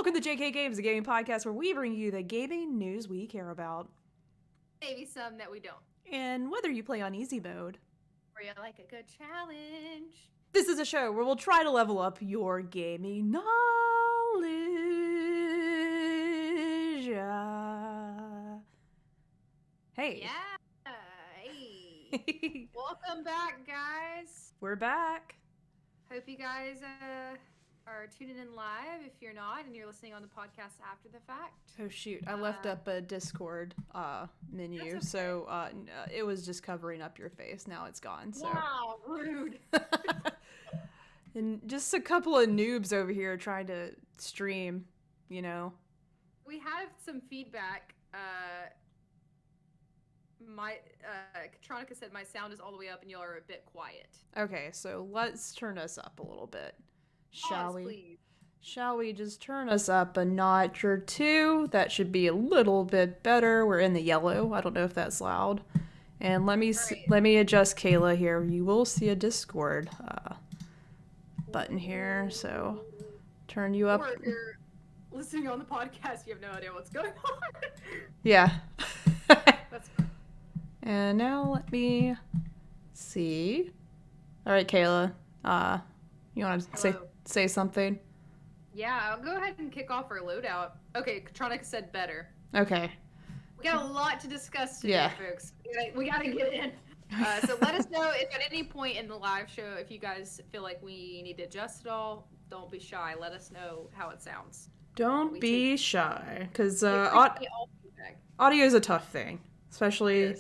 Welcome to jkgames, the gaming podcast where we bring you the gaming news we care about. Maybe some that we don't. And whether you play on easy mode, or you like a good challenge, this is a show where we'll try to level up your gaming knowledge. Hey. Yeah. Hey. Welcome back, guys. We're back. Hope you guys are tuning in live. If you're not and you're listening on the podcast after the fact. Oh shoot, I left up a Discord menu, okay. So it was just covering up your face. Now it's gone. So. Wow, rude. And just a couple of noobs over here trying to stream, you know. We have some feedback. Katronica said my sound is all the way up and y'all are a bit quiet. Okay, so let's turn us up a little bit. Shall we? Please. Shall we just turn us up a notch or two? That should be a little bit better. We're in the yellow. I don't know if that's loud. And let me adjust Kayla here. You will see a Discord button here. So turn you up. Or if you're listening on the podcast, you have no idea what's going on. Yeah. That's fine. And now let me see. All right, Kayla. You want to say something? Yeah, I'll go ahead and kick off our loadout. Okay, Katronica said better. Okay. We got a lot to discuss today, folks. We gotta get in. So let us know if at any point in the live show, if you guys feel like we need to adjust it all, don't be shy. Let us know how it sounds. Don't be shy, because audio is a tough thing, especially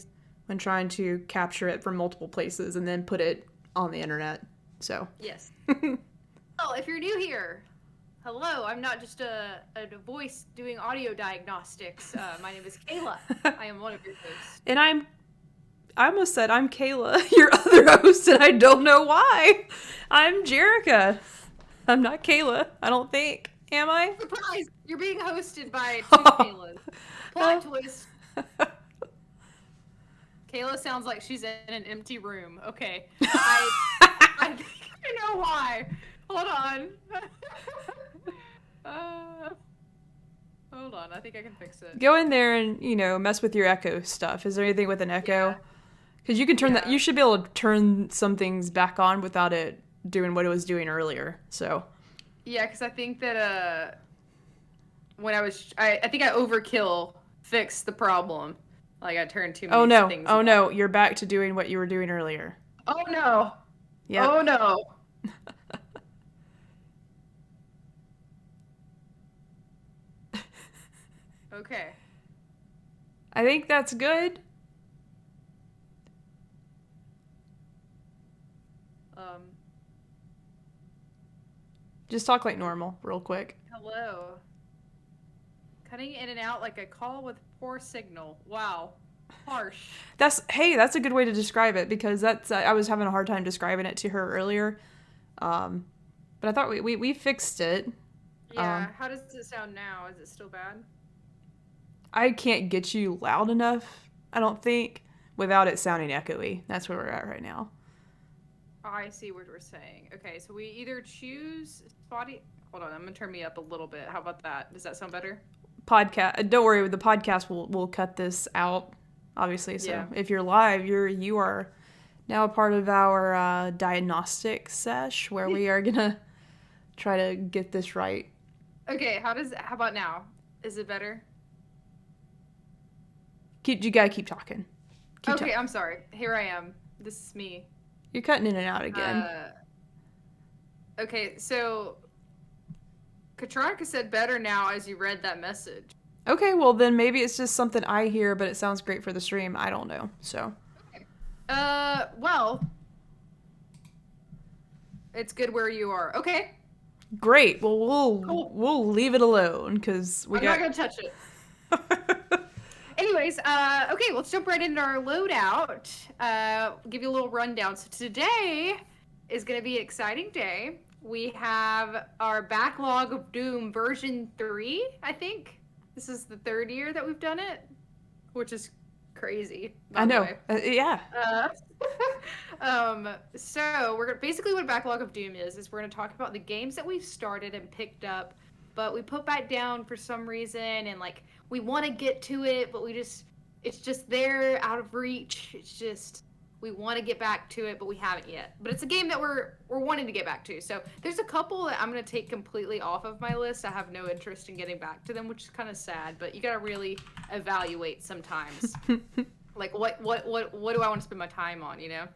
when trying to capture it from multiple places and then put it on the internet. So. Yes. Well, if you're new here, hello. I'm not just a voice doing audio diagnostics. My name is Kayla. I am one of your hosts. And I almost said I'm Kayla, your other host, and I don't know why. I'm Jerica. I'm not Kayla, I don't think. Am I? Surprise! You're being hosted by two Kaylas. Plot twist. Kayla sounds like she's in an empty room. Okay. I think I know why. Hold on. Hold on. I think I can fix it. Go in there and, mess with your echo stuff. Is there anything with an echo? Because you can turn that. You should be able to turn some things back on without it doing what it was doing earlier. So. Yeah, because I think that when I think I overkill fixed the problem. Like I turned too many things. Oh no! You're back to doing what you were doing earlier. Oh no! Yeah. Oh no! Okay. I think that's good. Just talk like normal, real quick. Hello. Cutting in and out like a call with poor signal. Wow. Harsh. That's a good way to describe it, because I was having a hard time describing it to her earlier. But I thought we fixed it. Yeah. How does it sound now? Is it still bad? I can't get you loud enough, I don't think, without it sounding echoey. That's where we're at right now. Oh, I see what we're saying. Okay, so we either choose spotty. Hold on, I'm gonna turn me up a little bit. How about that? Does that sound better? Podcast. Don't worry, the podcast will cut this out, obviously. So if you're live, you are now a part of our diagnostic sesh where we are gonna try to get this right. Okay, how about now? Is it better? You gotta keep talking. I'm sorry. Here I am. This is me. You're cutting in and out again. Okay, so Katronica said better now as you read that message. Okay, well then maybe it's just something I hear, but it sounds great for the stream. I don't know. So. Okay. Well, it's good where you are. Okay. Great. Well, we'll leave it alone because I'm not gonna touch it. Anyways, okay, let's jump right into our loadout. Give you a little rundown. So today is going to be an exciting day. We have our Backlog of Doom version 3, I think. This is the third year that we've done it, which is crazy. I know. Yeah. So basically what Backlog of Doom is we're going to talk about the games that we've started and picked up but we put back down for some reason, and like we want to get to it, but it's just there out of reach. It's just we want to get back to it, but we haven't yet. But it's a game that we're wanting to get back to. So there's a couple that I'm gonna take completely off of my list. I have no interest in getting back to them, which is kind of sad. But you gotta really evaluate sometimes. Like what do I want to spend my time on? You know.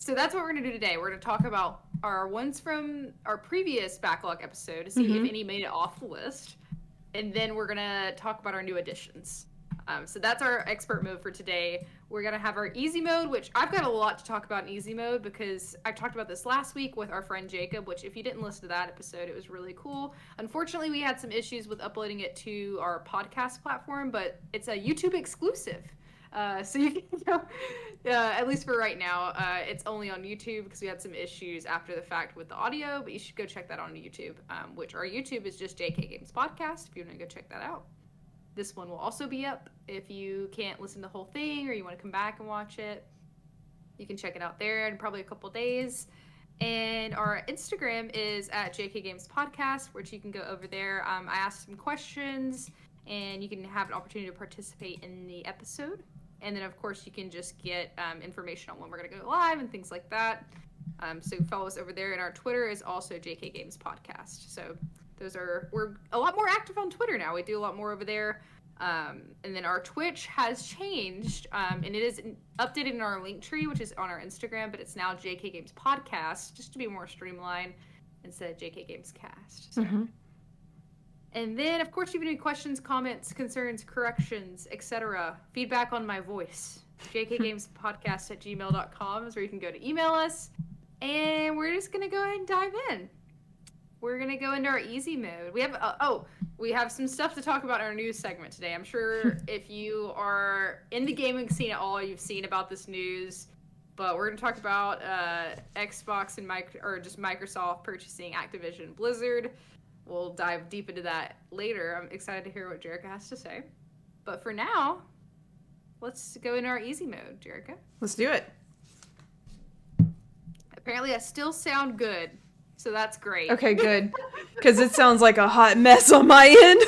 So that's what we're gonna do today. We're gonna talk about our ones from our previous backlog episode to see if any made it off the list, and then we're gonna talk about our new additions. So that's our expert mode for today. We're gonna have our easy mode, which I've got a lot to talk about in easy mode because I talked about this last week with our friend Jacob, which if you didn't listen to that episode, it was really cool. Unfortunately, we had some issues with uploading it to our podcast platform, but it's a YouTube exclusive. So you can go, at least for right now, it's only on YouTube because we had some issues after the fact with the audio, but you should go check that on YouTube, which our YouTube is just jkgames podcast if you want to go check that out. This one will also be up if you can't listen to the whole thing or you want to come back and watch it. You can check it out there in probably a couple days. And our Instagram is at jkgames podcast, which you can go over there. I asked some questions and you can have an opportunity to participate in the episode. And then, of course, you can just get information on when we're going to go live and things like that. So follow us over there. And our Twitter is also jkgames podcast. So we're a lot more active on Twitter now. We do a lot more over there. And then our Twitch has changed. And it is updated in our Linktree, which is on our Instagram. But it's now jkgames podcast, just to be more streamlined instead of jkgames cast. So. And then, of course, if you have any questions, comments, concerns, corrections, etc., feedback on my voice, jkgamespodcast@gmail.com is where you can go to email us. And we're just going to go ahead and dive in. We're going to go into our easy mode. We have some stuff to talk about in our news segment today. I'm sure if you are in the gaming scene at all, you've seen about this news. But we're going to talk about Xbox and Microsoft purchasing Activision Blizzard. We'll dive deep into that later. I'm excited to hear what Jerica has to say. But for now, let's go into our easy mode, Jerica. Let's do it. Apparently, I still sound good, so that's great. Okay, good. Because it sounds like a hot mess on my end.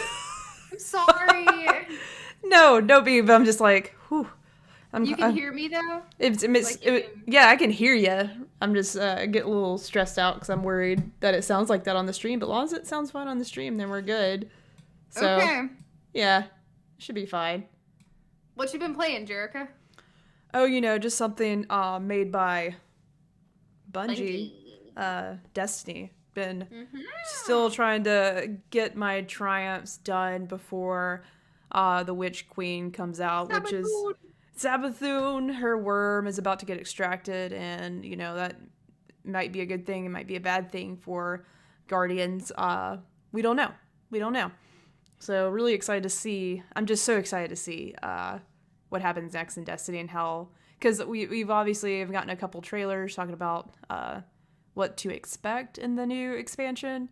I'm sorry. No beef. I'm just like, whew. You can hear me, though? Yeah, I can hear you. I'm just get a little stressed out because I'm worried that it sounds like that on the stream. But as long as it sounds fine on the stream, then we're good. So, okay. Yeah, should be fine. What you been playing, Jerica? Oh, just something made by Bungie. Destiny. Been still trying to get my triumphs done before the Witch Queen comes out, which is... Sabathun, her worm, is about to get extracted, and, that might be a good thing, it might be a bad thing for Guardians. We don't know. So, really excited to see, I'm just so excited to see what happens next in Destiny and how, because we've obviously gotten a couple trailers talking about what to expect in the new expansion.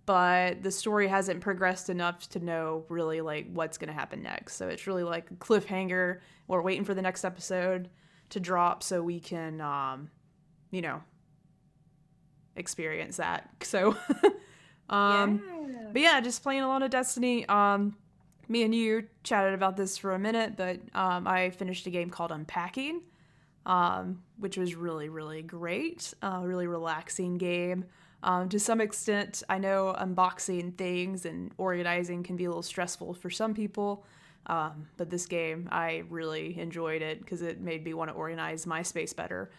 But the story hasn't progressed enough to know really like what's going to happen next. So it's really like a cliffhanger. We're waiting for the next episode to drop so we can, experience that. So, but yeah, just playing a lot of Destiny. Me and you chatted about this for a minute, but I finished a game called Unpacking, which was really, really great. Really relaxing game. To some extent, I know unboxing things and organizing can be a little stressful for some people, but this game, I really enjoyed it because it made me want to organize my space better.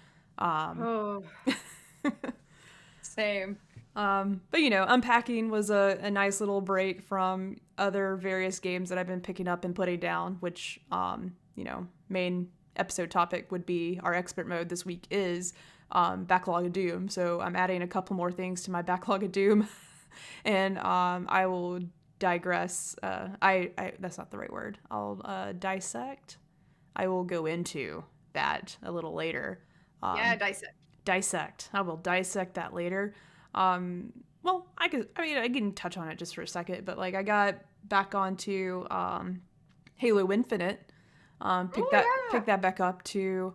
Same. But, Unpacking was a nice little break from other various games that I've been picking up and putting down, which, main episode topic would be our expert mode this week is Backlog of Doom. So I'm adding a couple more things to my Backlog of Doom, and I will digress. That's not the right word. I'll dissect. I will go into that a little later. Dissect. I will dissect that later. Well, I can touch on it just for a second, but like I got back onto Halo Infinite. Pick that back up to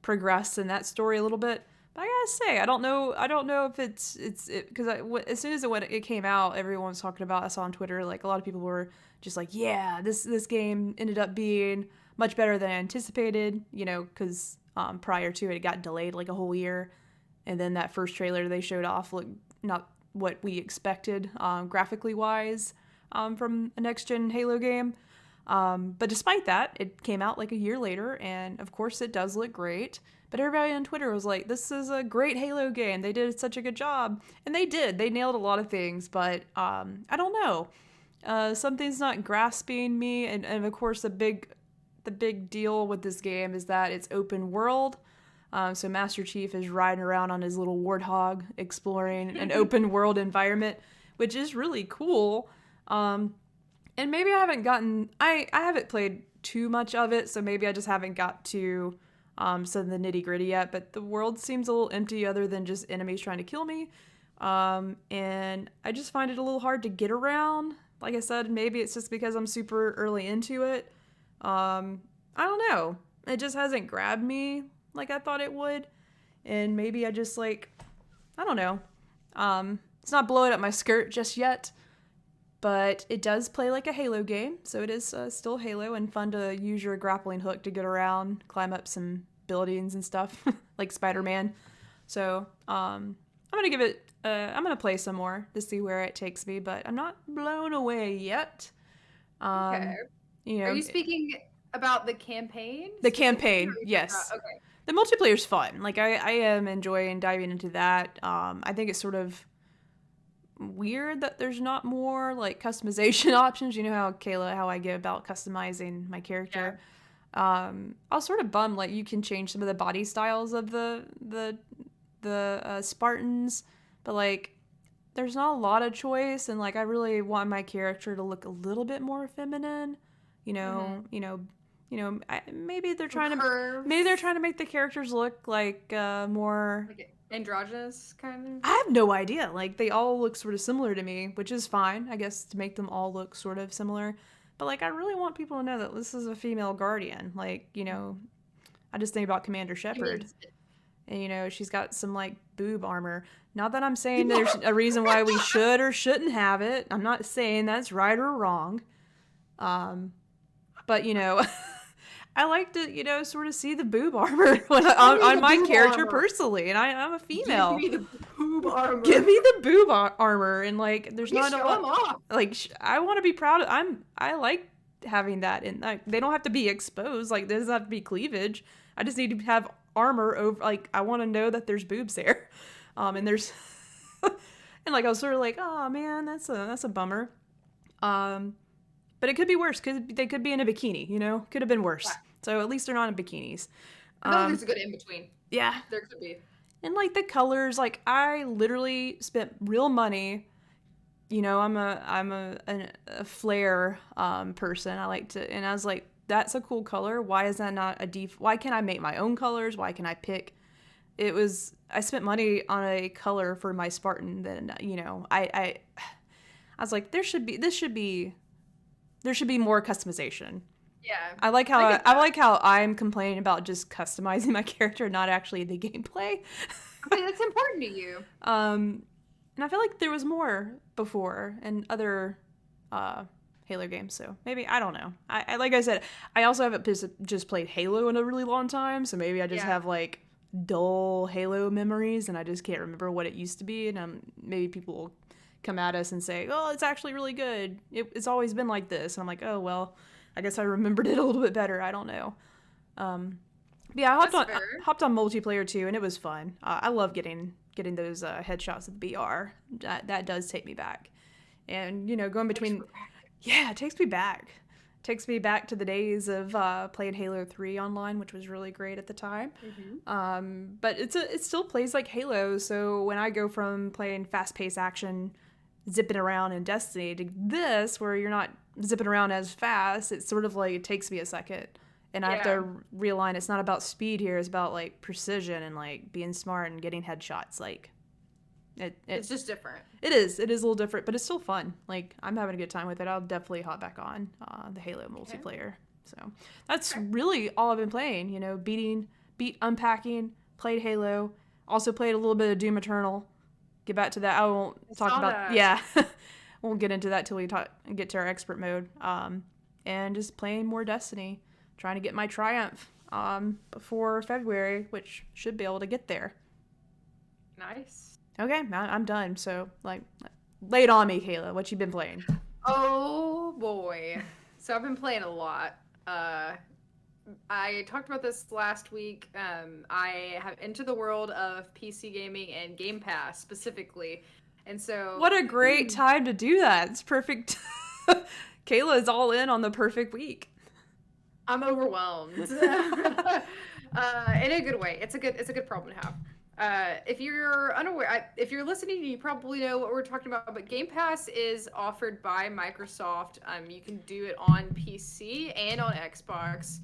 progress in that story a little bit. But I gotta say, I don't know if it's because as soon as it came out, everyone was talking about. I saw on Twitter, like a lot of people were just like, yeah, this game ended up being much better than anticipated. You know, because prior to it, it got delayed like a whole year, and then that first trailer they showed off looked not what we expected graphically wise from a next gen Halo game. But despite that, it came out like a year later, and of course it does look great. But everybody on Twitter was like, this is a great Halo game. They did such a good job. And they did. They nailed a lot of things, but I don't know. Something's not grasping me. And of course, the big deal with this game is that it's open world. So Master Chief is riding around on his little warthog, exploring an open world environment, which is really cool. And maybe I haven't played too much of it, so maybe I just haven't got to some of the nitty gritty yet, but the world seems a little empty other than just enemies trying to kill me. And I just find it a little hard to get around. Like I said, maybe it's just because I'm super early into it. I don't know. It just hasn't grabbed me like I thought it would. And maybe I just I don't know. It's not blowing up my skirt just yet. But it does play like a Halo game, so it is still Halo and fun to use your grappling hook to get around, climb up some buildings and stuff, like Spider-Man. So I'm gonna give it. I'm gonna play some more to see where it takes me, but I'm not blown away yet. Okay. You know, are you speaking about the campaign? The campaign, yes. Okay. The multiplayer's fun. Like I am enjoying diving into that. I think it's sort of weird that there's not more like customization options. You know how Kayla, how I get about customizing my character. Yeah. I was sort of bummed like you can change some of the body styles of the Spartans, but like there's not a lot of choice, and like I really want my character to look a little bit more feminine. Maybe they're trying to make the characters look like more like androgynous kind of. I have no idea. Like they all look sort of similar to me, which is fine, I guess, to make them all look sort of similar. But like I really want people to know that this is a female guardian. Like, I just think about Commander Shepard. And she's got some like boob armor. Not that I'm saying there's a reason why we should or shouldn't have it. I'm not saying that's right or wrong. But I like to, sort of see the boob armor on my character personally, and I'm a female. Give me the boob armor. Give me the boob armor, and like, there's not a lot. Off. Like, I want to be proud. I like having that, and they don't have to be exposed. Like, there doesn't have to be cleavage. I just need to have armor over. Like, I want to know that there's boobs there, and there's, and like I was sort of like, oh man, that's a bummer. But it could be worse because they could be in a bikini, Could have been worse. Yeah. So at least they're not in bikinis. I think there's a good in between. Yeah. There could be. And like the colors, like I literally spent real money. I'm a flare person. I like to, and I was like, that's a cool color. Why is that not why can't I make my own colors? Why can I pick? I spent money on a color for my Spartan. Then I was like, there should be more customization. Yeah. I like how I'm complaining about just customizing my character, not actually the gameplay. Okay, that's important to you. And I feel like there was more before in other Halo games, so maybe, I don't know. I like I said, I also haven't just played Halo in a really long time, so maybe I just have like dull Halo memories and I just can't remember what it used to be, and maybe people will come at us and say, oh, it's actually really good. It's always been like this. And I'm like, oh, well, I guess I remembered it a little bit better. I don't know. Yeah, I hopped on multiplayer too, and it was fun. I love getting those headshots of the BR. That does take me back. And, going between... Yeah, it takes me back. It takes me back to the days of playing Halo 3 online, which was really great at the time. Mm-hmm. But it still plays like Halo, so when I go from playing fast-paced action, zipping around in Destiny, to this, where you're not zipping around as fast, it's sort of like it takes me a second. And I have to realign. It's not about speed here. It's about like precision and like being smart and getting headshots. Like it's just different. It is a little different, but it's still fun. Like I'm having a good time with it. I'll definitely hop back on the Halo multiplayer. So that's really all I've been playing. Beat Unpacking, played Halo. Also played a little bit of Doom Eternal. Get back to that. I won't talk about that. Yeah. Won't get into that till we get to our expert mode. And just playing more Destiny, trying to get my Triumph before February, which should be able to get there. Nice. Okay, I'm done. So, like, lay it on me, Kayla. What you been playing? Oh boy. So I've been playing a lot. I talked about this last week. I have entered the world of PC gaming and Game Pass specifically. And so What a great time to do that. It's perfect. Kayla is all in on the perfect week. I'm overwhelmed. In a good way. It's a good problem to have. If you're unaware, if you're listening, you probably know what we're talking about. But Game Pass is offered by Microsoft. You can do it on PC and on Xbox.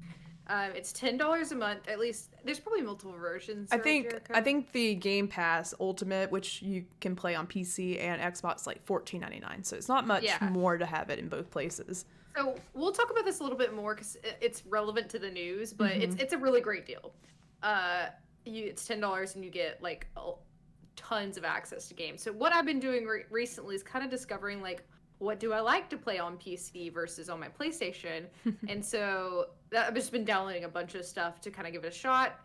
It's $10 a month. At least there's probably multiple versions. I think the Game Pass Ultimate, which you can play on PC and Xbox, like $14.99. So it's not much more to have it in both places. So we'll talk about this a little bit more because it's relevant to the news, but it's a really great deal. It's $10 and you get like tons of access to games. So what I've been doing recently is kind of discovering like, what do I like to play on PC versus on my PlayStation? And so I've just been downloading a bunch of stuff to kind of give it a shot.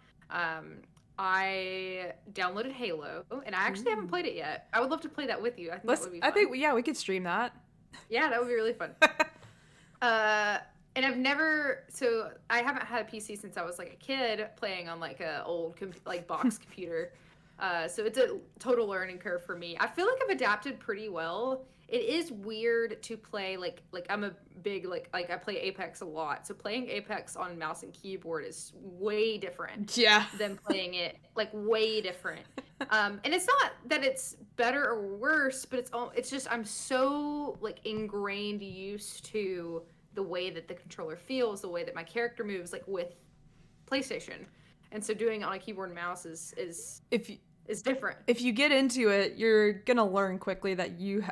I downloaded Halo, and I actually haven't played it yet. I would love to play that with you. I think that would be fun. We could stream that. Yeah, that would be really fun. And I haven't had a PC since I was like a kid playing on like a old box computer. So it's a total learning curve for me. I feel like I've adapted pretty well. It is weird to play like I'm a big I play Apex a lot. So playing Apex on mouse and keyboard is way different. Yeah. Than playing it way different. And it's not that it's better or worse, but it's just I'm so ingrained used to the way that the controller feels, the way that my character moves with PlayStation. And so doing it on a keyboard and mouse is different. If you get into it, you're gonna learn quickly that you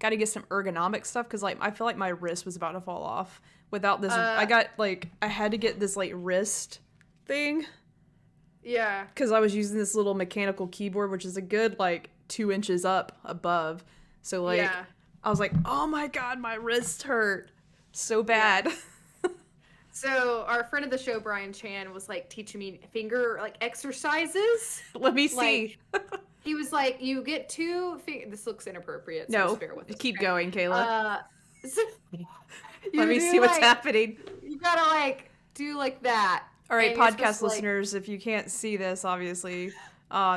got to get some ergonomic stuff because I feel like my wrist was about to fall off without this. I had to get this wrist thing. Yeah. Because I was using this little mechanical keyboard, which is a good 2 inches up above. So I was like, oh my god, my wrist hurt so bad. Yeah. So our friend of the show, Brian Chan, was teaching me finger exercises. Let me see. He was like, you get two fingers. This looks inappropriate. So no, bear with us, keep going, Kayla. Let me see what's happening. You gotta do that. All right, podcast listeners, if you can't see this, obviously,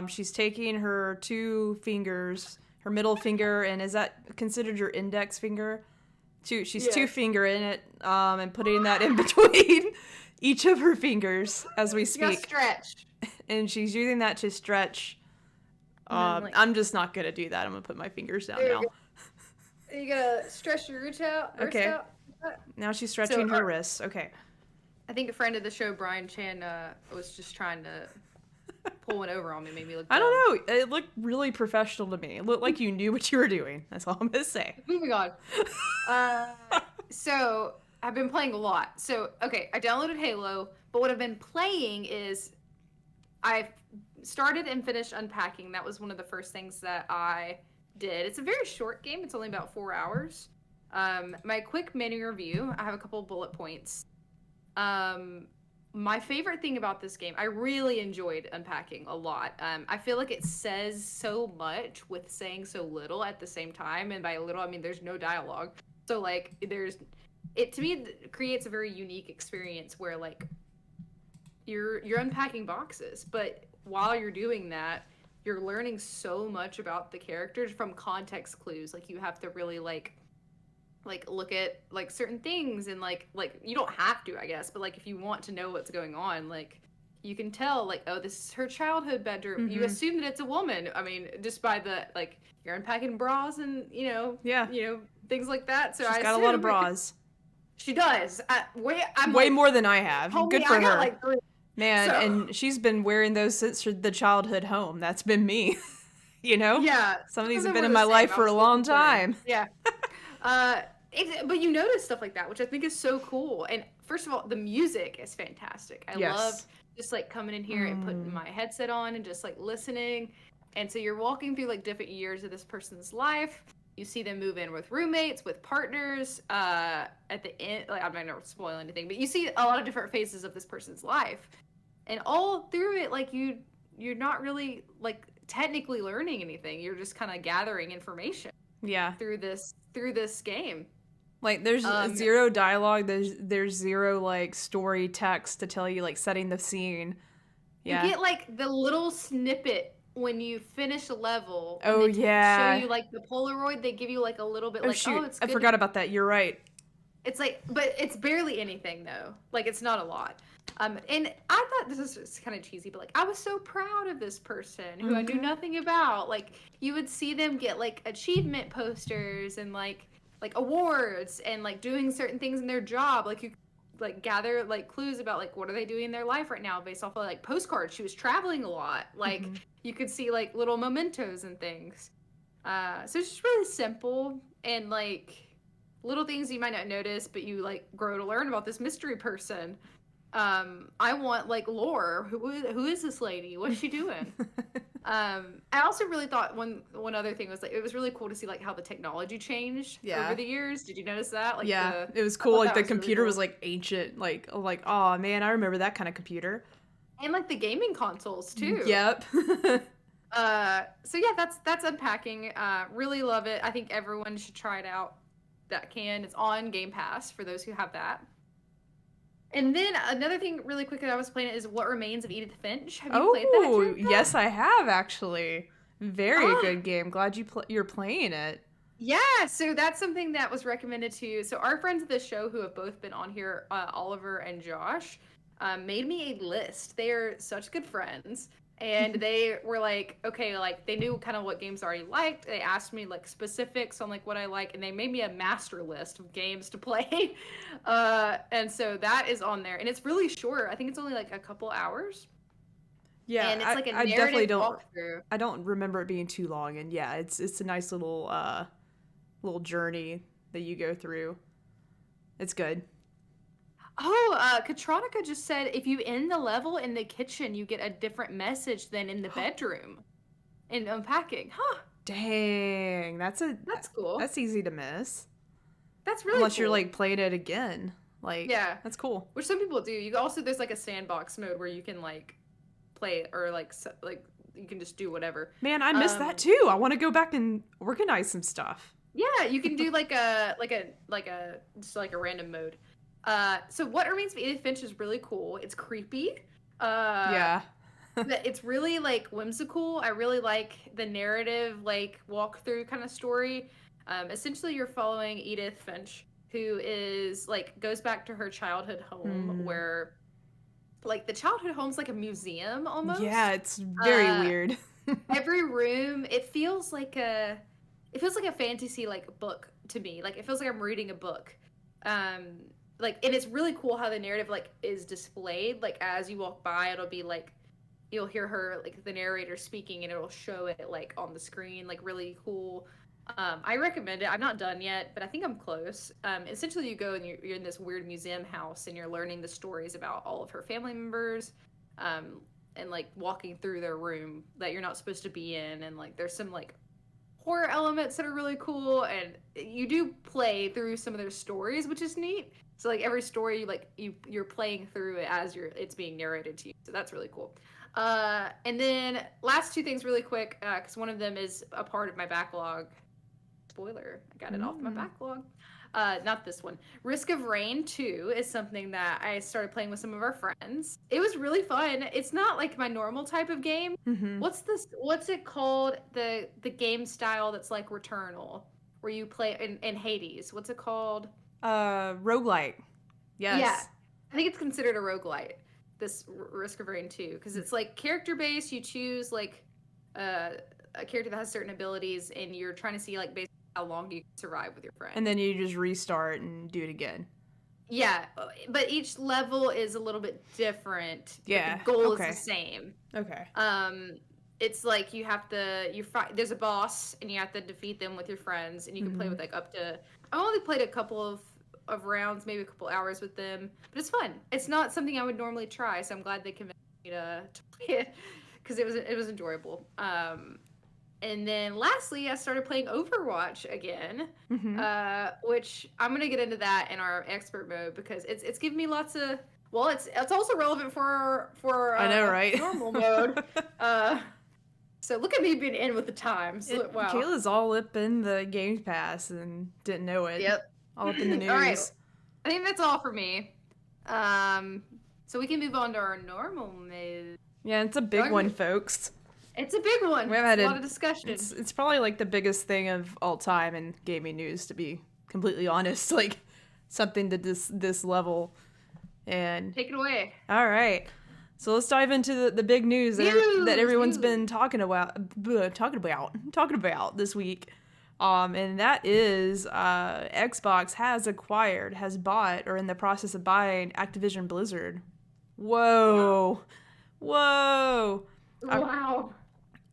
she's taking her two fingers, her middle finger, and is that considered your index finger? She's two finger in it, and putting that in between each of her fingers as we speak. You gotta stretch. And she's using that to stretch. I'm just not gonna do that. I'm gonna put my fingers down now. You gotta stretch your wrist out. Okay. Now she's stretching her wrists. Okay. I think a friend of the show, Brian Chan, was just trying to pull one over on me, made me look I don't know. It looked really professional to me. It looked like you knew what you were doing. That's all I'm gonna say. Moving on. So I've been playing a lot. So okay, I downloaded Halo, but what I've been playing is I've started and finished Unpacking. That was one of the first things that I did. It's a very short game. It's only about 4 hours. My quick mini review. I have a couple of bullet points. My favorite thing about this game, I really enjoyed Unpacking a lot. I feel like it says so much with saying so little at the same time. And by little, I mean there's no dialogue. So to me, it creates a very unique experience where you're unpacking boxes, but while you're doing that, you're learning so much about the characters from context clues. You have to really look at certain things and you don't have to, I guess, but if you want to know what's going on, you can tell oh, this is her childhood bedroom. Mm-hmm. You assume that it's a woman. I mean, just by the you're unpacking bras and things like that. So she's got a lot of bras. She does. Way more than I have. Good for her. Got 3. Man, and she's been wearing those since the childhood home. That's been me. Yeah. Some of these have been in my life for a long time. Yeah. But you notice stuff like that, which I think is so cool. And first of all, the music is fantastic. I love just like coming in here and putting my headset on and just like listening. And so you're walking through like different years of this person's life. You see them move in with roommates, with partners. At the end, like I'm not gonna spoil anything, but you see a lot of different phases of this person's life, and all through it, like you're not really like technically learning anything. You're just kind of gathering information. Yeah. Through this game. Like there's zero dialogue. There's zero like story text to tell you like setting the scene. Yeah. You get like the little snippet when you finish a level. Oh yeah. Show you like the Polaroid. They give you like a little bit. Oh like shoot! it's good. I forgot about that. You're right. It's like, but it's barely anything though. Like it's not a lot. And I thought this was kind of cheesy, but like I was so proud of this person who I knew nothing about. Like you would see them get like achievement posters and like awards and like doing certain things in their job. Like you like gather like clues about like what are they doing in their life right now based off of like postcards. She was traveling a lot. Like you could see like little mementos and things. So it's just really simple and like little things you might not notice, but you like grow to learn about this mystery person. I want like lore. Who is this lady? What's she doing? I also really thought one other thing was like it was really cool to see like how the technology changed over the years. Did you notice that? Like it was cool. Like the computer was like ancient. Like oh man, I remember that kind of computer. And like the gaming consoles too. Yep. So yeah, that's unpacking. Really love it. I think everyone should try it out. That can. It's on Game Pass for those who have that. And then another thing really quick that I was playing is What Remains of Edith Finch. Have you played that? Oh, yes, I have actually. Very good game. Glad you're playing it. Yeah, so that's something that was recommended to you. So our friends of the show who have both been on here, Oliver and Josh, made me a list. They are such good friends. And they were like, okay, like they knew kind of what games I already liked. They asked me like specifics on like what I like, and they made me a master list of games to play. And so that is on there, and it's really short. I think it's only like a couple hours. Yeah, and it's like a I definitely don't. Walkthrough. I don't remember it being too long, and yeah, it's a nice little journey that you go through. It's good. Oh, Katronica just said if you end the level in the kitchen, you get a different message than in the bedroom. In unpacking, huh? Dang, that's cool. That's easy to miss. That's really unless cool. You're like playing it again. Like yeah, that's cool. Which some people do. You also there's like a sandbox mode where you can like play it or like you can just do whatever. Man, I missed that too. I want to go back and organize some stuff. Yeah, you can do like a random mode. So What Remains of Edith Finch is really cool. It's creepy. Yeah. But it's really like whimsical. I really like the narrative, like walkthrough kind of story. Essentially, you're following Edith Finch, who is like goes back to her childhood home, where like the childhood home's like a museum almost. Yeah, it's very weird. Every room, it feels like a fantasy like book to me. Like it feels like I'm reading a book. Like, and it's really cool how the narrative like is displayed. Like as you walk by, it'll be like you'll hear her like the narrator speaking, and it'll show it like on the screen. Like really cool. I recommend it. I'm not done yet, but I think I'm close. Essentially, you go and you're in this weird museum house, and you're learning the stories about all of her family members, and like walking through their room that you're not supposed to be in, and like there's some like horror elements that are really cool, and you do play through some of their stories, which is neat. So like every story, you're playing through it as it's being narrated to you. So that's really cool. And then last two things really quick, because one of them is a part of my backlog. Spoiler, I got it off my backlog. Not this one. Risk of Rain 2 is something that I started playing with some of our friends. It was really fun. It's not like my normal type of game. Mm-hmm. What's it called? The game style that's like Returnal, where you play in Hades. What's it called? Roguelite. Yes. Yeah. I think it's considered a roguelite, this Risk of Rain 2, because it's like character based. You choose like a character that has certain abilities, and you're trying to see like basically how long you can survive with your friend. And then you just restart and do it again. Yeah, but each level is a little bit different. Yeah. The goal is the same. Okay. It's like you have to fight. There's a boss, and you have to defeat them with your friends, and you can play with like up to. I only played a couple of rounds, maybe a couple hours with them, but it's fun. It's not something I would normally try, so I'm glad they convinced to play it because it was enjoyable. And then lastly, I started playing Overwatch again, which I'm gonna get into that in our expert mode because it's giving me lots of. Well, it's also relevant for I know, right? normal mode. So look at me being in with the times. Wow. Kayla's all up in the Game Pass and didn't know it. Yep. All up in the news. All right. I think that's all for me. So we can move on to our normal mode. Yeah, it's a big one, folks. It's a big one. We've had a lot of discussion. It's probably like the biggest thing of all time in gaming news, to be completely honest. Like something to this level. And take it away. All right. So let's dive into the big news that everyone's been talking about this week. And that is Xbox has bought or in the process of buying Activision Blizzard. Whoa. Wow.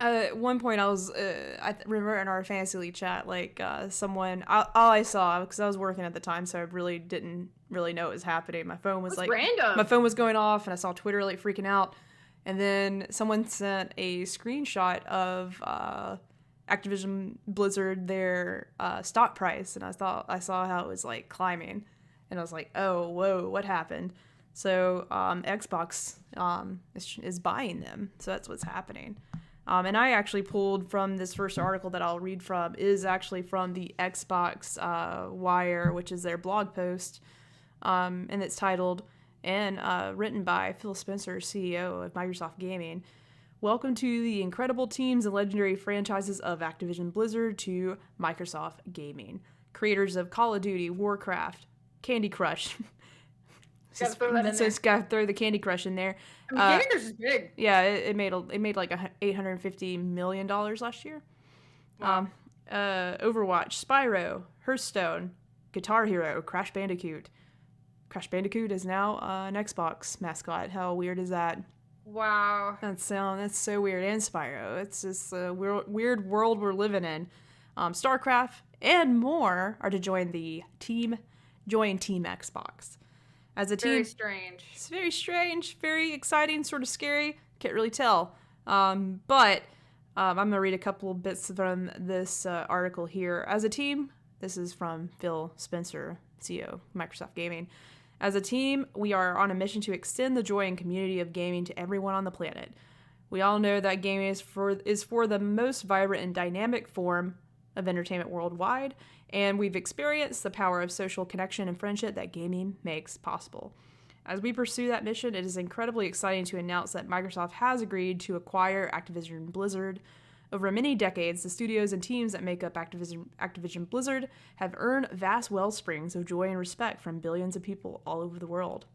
At one point, I remember in our Fantasy League chat, like someone, all I saw, because I was working at the time, so I really didn't know what was happening. My phone was random. My phone was going off, and I saw Twitter like freaking out, and then someone sent a screenshot of Activision Blizzard their stock price, and I saw how it was like climbing, and I was like, oh, whoa, what happened? So Xbox is buying them, so that's what's happening. And I actually pulled from this first article that I'll read from is actually from the Xbox Wire, which is their blog post, and it's titled and written by Phil Spencer, CEO of Microsoft Gaming. Welcome to the incredible teams and legendary franchises of Activision Blizzard to Microsoft Gaming. Creators of Call of Duty, Warcraft, Candy Crush. It's got to throw the Candy Crush in there. Candy Crush is big. Yeah, it made like $850 million last year. Wow. Overwatch, Spyro, Hearthstone, Guitar Hero, Crash Bandicoot. Crash Bandicoot is now an Xbox mascot. How weird is that? Wow. That's so weird. And Spyro. It's just a weird world we're living in. StarCraft and more are to join Team Xbox. As a team, very strange. It's very strange, very exciting, sort of scary. Can't really tell. But I'm going to read a couple of bits from this article here. As a team, this is from Phil Spencer, CEO of Microsoft Gaming. As a team, we are on a mission to extend the joy and community of gaming to everyone on the planet. We all know that gaming is for the most vibrant and dynamic form of entertainment worldwide, and we've experienced the power of social connection and friendship that gaming makes possible. As we pursue that mission, it is incredibly exciting to announce that Microsoft has agreed to acquire Activision Blizzard. Over many decades, the studios and teams that make up Activision Blizzard have earned vast wellsprings of joy and respect from billions of people all over the world.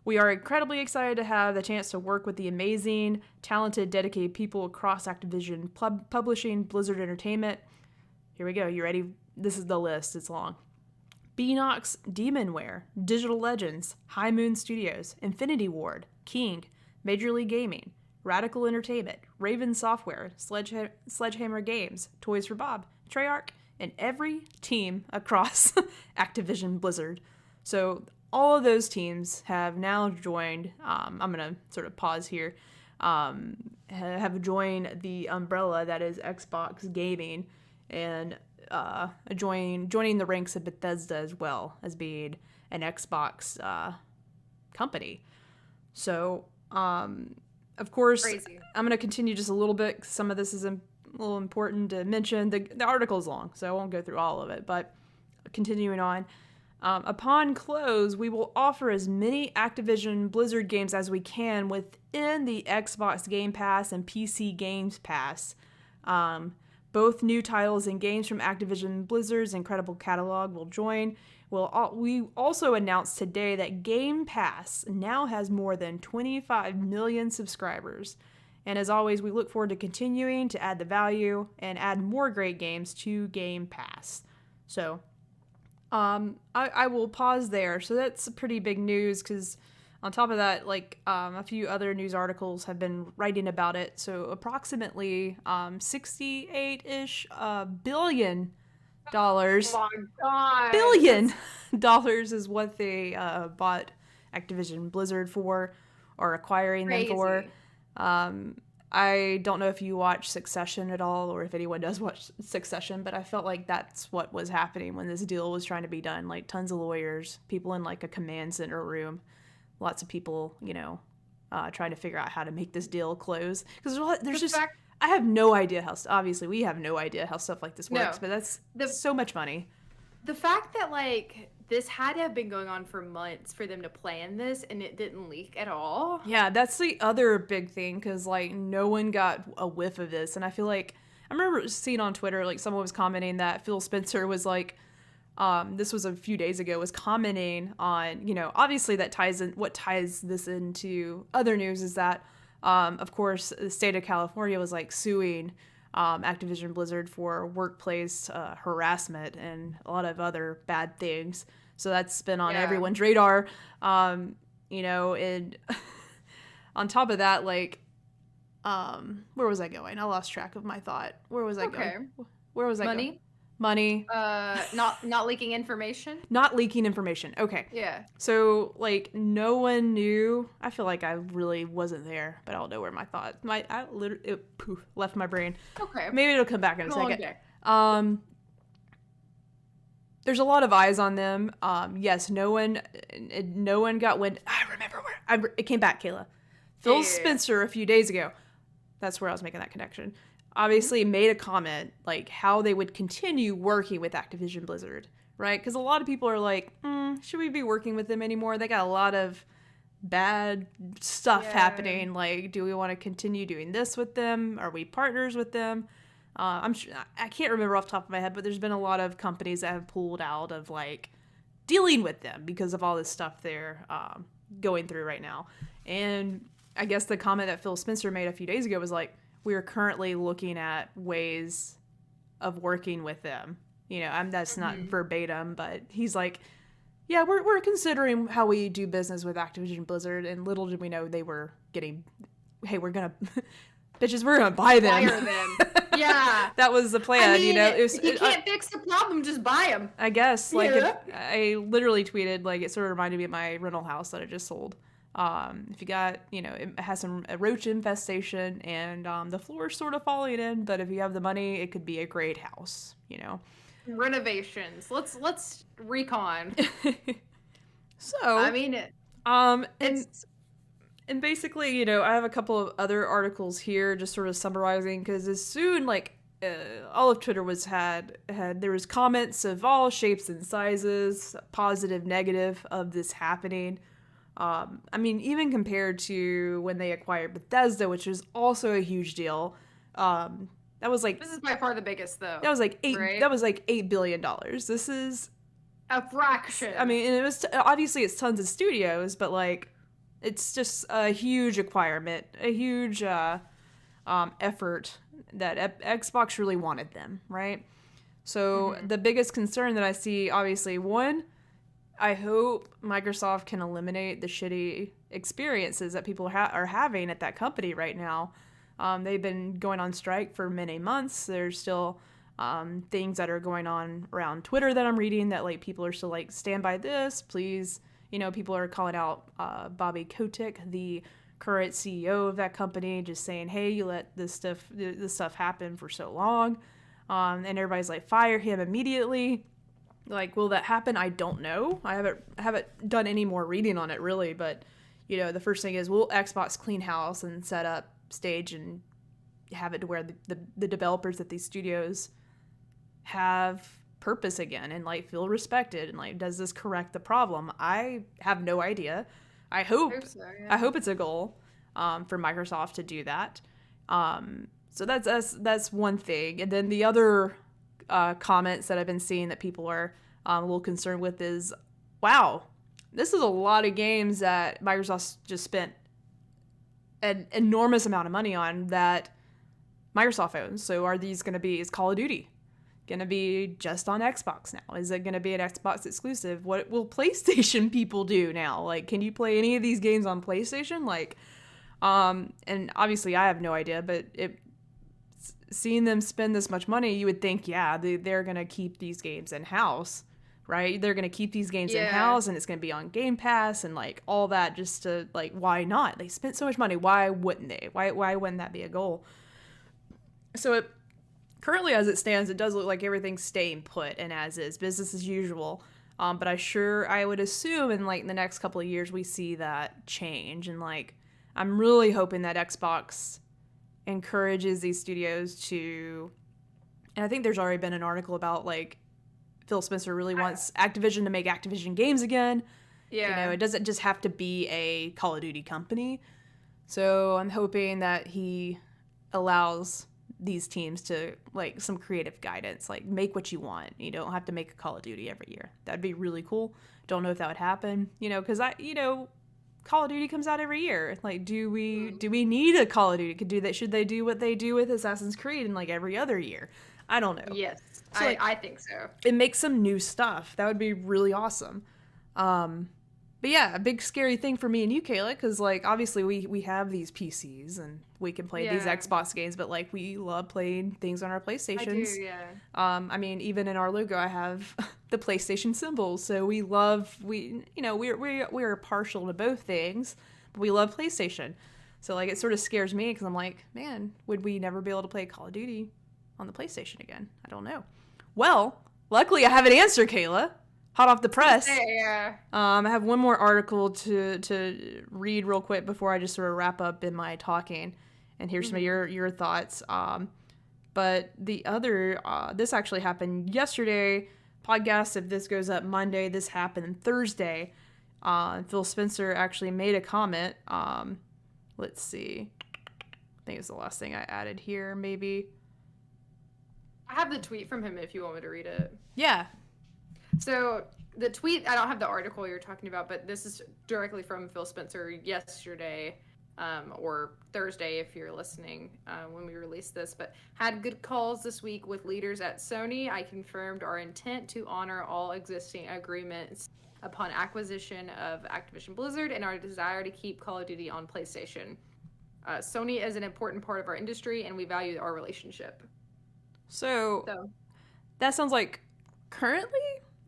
We are incredibly excited to have the chance to work with the amazing, talented, dedicated people across Activision Publishing, Blizzard Entertainment. Here we go. You ready? This is the list. It's long. Beanox, Demonware, Digital Legends, High Moon Studios, Infinity Ward, King, Major League Gaming, Radical Entertainment, Raven Software, Sledgehammer Games, Toys for Bob, Treyarch, and every team across Activision Blizzard. So all of those teams have now joined, I'm going to sort of pause here, have joined the umbrella that is Xbox Gaming and joining the ranks of Bethesda as well as being an Xbox company. So, of course, Crazy. I'm going to continue just a little bit 'cause some of this is a little important to mention. The article is long, so I won't go through all of it, but continuing on. Upon close, we will offer as many Activision Blizzard games as we can within the Xbox Game Pass and PC Games Pass. Both new titles and games from Activision Blizzard's incredible catalog will join. We also announced today that Game Pass now has more than 25 million subscribers. And as always, we look forward to continuing to add the value and add more great games to Game Pass. So, I will pause there. So that's pretty big news because on top of that, a few other news articles have been writing about it. So approximately $68-ish billion. Oh my God. $1 billion is what they bought Activision Blizzard for. or acquiring them for. Crazy. I don't know if you watch Succession at all or if anyone does watch Succession, but I felt like that's what was happening when this deal was trying to be done. Like tons of lawyers, people in like a command center room, lots of people, trying to figure out how to make this deal close. Because I have no idea how, obviously we have no idea how stuff like this works, but that's so much money. The fact that like this had to have been going on for months for them to plan this and it didn't leak at all. Yeah, that's the other big thing, because like no one got a whiff of this. And I feel like I remember seeing on Twitter, like someone was commenting that Phil Spencer was like, this was a few days ago, was commenting on, obviously that what ties this into other news is that, of course, the state of California was like suing Activision Blizzard for workplace harassment and a lot of other bad things. So that's been on everyone's radar, and on top of that, like, where was I going? I lost track of my thought. Where was I going? Where was I going? Money. Not leaking information. Not leaking information. Okay. Yeah. So like no one knew. I feel like I really wasn't there, but I don't know where my thought. It left my brain. Okay. Maybe it'll come back in a second. There's a lot of eyes on them. Yes, no one got wind. I remember where it came back, Kayla. Phil Spencer a few days ago. That's where I was making that connection. Obviously made a comment like how they would continue working with Activision Blizzard, right? Because a lot of people are like, should we be working with them anymore? They got a lot of bad stuff happening. Like, do we want to continue doing this with them? Are we partners with them? I'm sure, I can't remember off the top of my head, but there's been a lot of companies that have pulled out of like dealing with them because of all this stuff they're going through right now. And I guess the comment that Phil Spencer made a few days ago was like, we are currently looking at ways of working with them. That's not verbatim, but he's like, yeah, we're considering how we do business with Activision Blizzard. And little did we know they were getting, hey, we're going to, bitches, we're going to buy them. Fire them. Yeah. That was the plan, If you can't fix the problem, just buy them. I guess. Like, I literally tweeted, like, it sort of reminded me of my rental house that I just sold. If you got, it has a roach infestation and the floor's sort of falling in, but if you have the money, it could be a great house, Renovations. Let's recon. So, I mean, and basically, I have a couple of other articles here just sort of summarizing, because as soon, like, all of Twitter there was comments of all shapes and sizes, positive, negative, of this happening. Even compared to when they acquired Bethesda, which was also a huge deal. That was like, this is by far the biggest, though. That was like right? That was like $8 billion. This is a fraction. And it was obviously it's tons of studios, but like it's just a huge acquirement, a huge effort that Xbox really wanted them, right? So the biggest concern that I see, obviously, one, I hope Microsoft can eliminate the shitty experiences that people are having at that company right now. They've been going on strike for many months. There's still things that are going on around Twitter that I'm reading that like people are still like, stand by this, please. People are calling out Bobby Kotick, the current CEO of that company, just saying, hey, you let this stuff happen for so long. And everybody's like, fire him immediately. Like, will that happen? I don't know. I haven't done any more reading on it, really. But, the first thing is, will Xbox clean house and set up stage and have it to where the developers at these studios have purpose again and, like, feel respected? And, like, does this correct the problem? I have no idea. I hope it's a goal for Microsoft to do that. So that's one thing. And then the other comments that I've been seeing that people are a little concerned with is, wow, this is a lot of games that Microsoft just spent an enormous amount of money on that Microsoft owns. So is Call of Duty going to be just on Xbox now? Is it going to be an Xbox exclusive? What will PlayStation people do now? Like, can you play any of these games on PlayStation? Like, and obviously I have no idea, but seeing them spend this much money, you would think, yeah, they're going to keep these games in-house. right? They're going to keep these games Yeah. in-house, and it's going to be on Game Pass and like all that, just to like, why not? They spent so much money. Why wouldn't they? Why wouldn't that be a goal? So it currently, as it stands, it does look like everything's staying put and as is, business as usual. But I would assume in like the next couple of years we see that change, and like I'm really hoping that Xbox encourages these studios to, and I think there's already been an article about like Phil Spencer really wants Activision to make Activision games again. Yeah. You know, it doesn't just have to be a Call of Duty company. So I'm hoping that he allows these teams to like some creative guidance, like make what you want. You don't have to make a Call of Duty every year. That'd be really cool. Don't know if that would happen, you know, because Call of Duty comes out every year. Like, do we need a Call of Duty? Could do that? Should they do what they do with Assassin's Creed in like every other year? I don't know. Yes, So, like, I think so. It makes some new stuff. That would be really awesome. But yeah, a big scary thing for me and you, Kayla, because like obviously we have these PCs and we can play these Xbox games, but like we love playing things on our PlayStations. I do, yeah. I mean, even in our logo, I have the PlayStation symbol, so we're partial to both things, but we love PlayStation. So like it sort of scares me because I'm like, man, would we never be able to play Call of Duty on the PlayStation again? I don't know. Well, luckily I have an answer, Kayla. Hot off the press. Yeah. I have one more article to read real quick before I just sort of wrap up in my talking, and here's some of your thoughts. But the other, this actually happened yesterday. Podcast, if this goes up Monday, this happened Thursday. Phil Spencer actually made a comment. Let's see. I think it's the last thing I added here, maybe. I have the tweet from him if you want me to read it. Yeah. So the tweet, I don't have the article you're talking about, but this is directly from Phil Spencer yesterday, or Thursday if you're listening when we released this. But had good calls this week with leaders at Sony. I confirmed our intent to honor all existing agreements upon acquisition of Activision Blizzard and our desire to keep Call of Duty on PlayStation. Sony is an important part of our industry, and we value our relationship. So that sounds like currently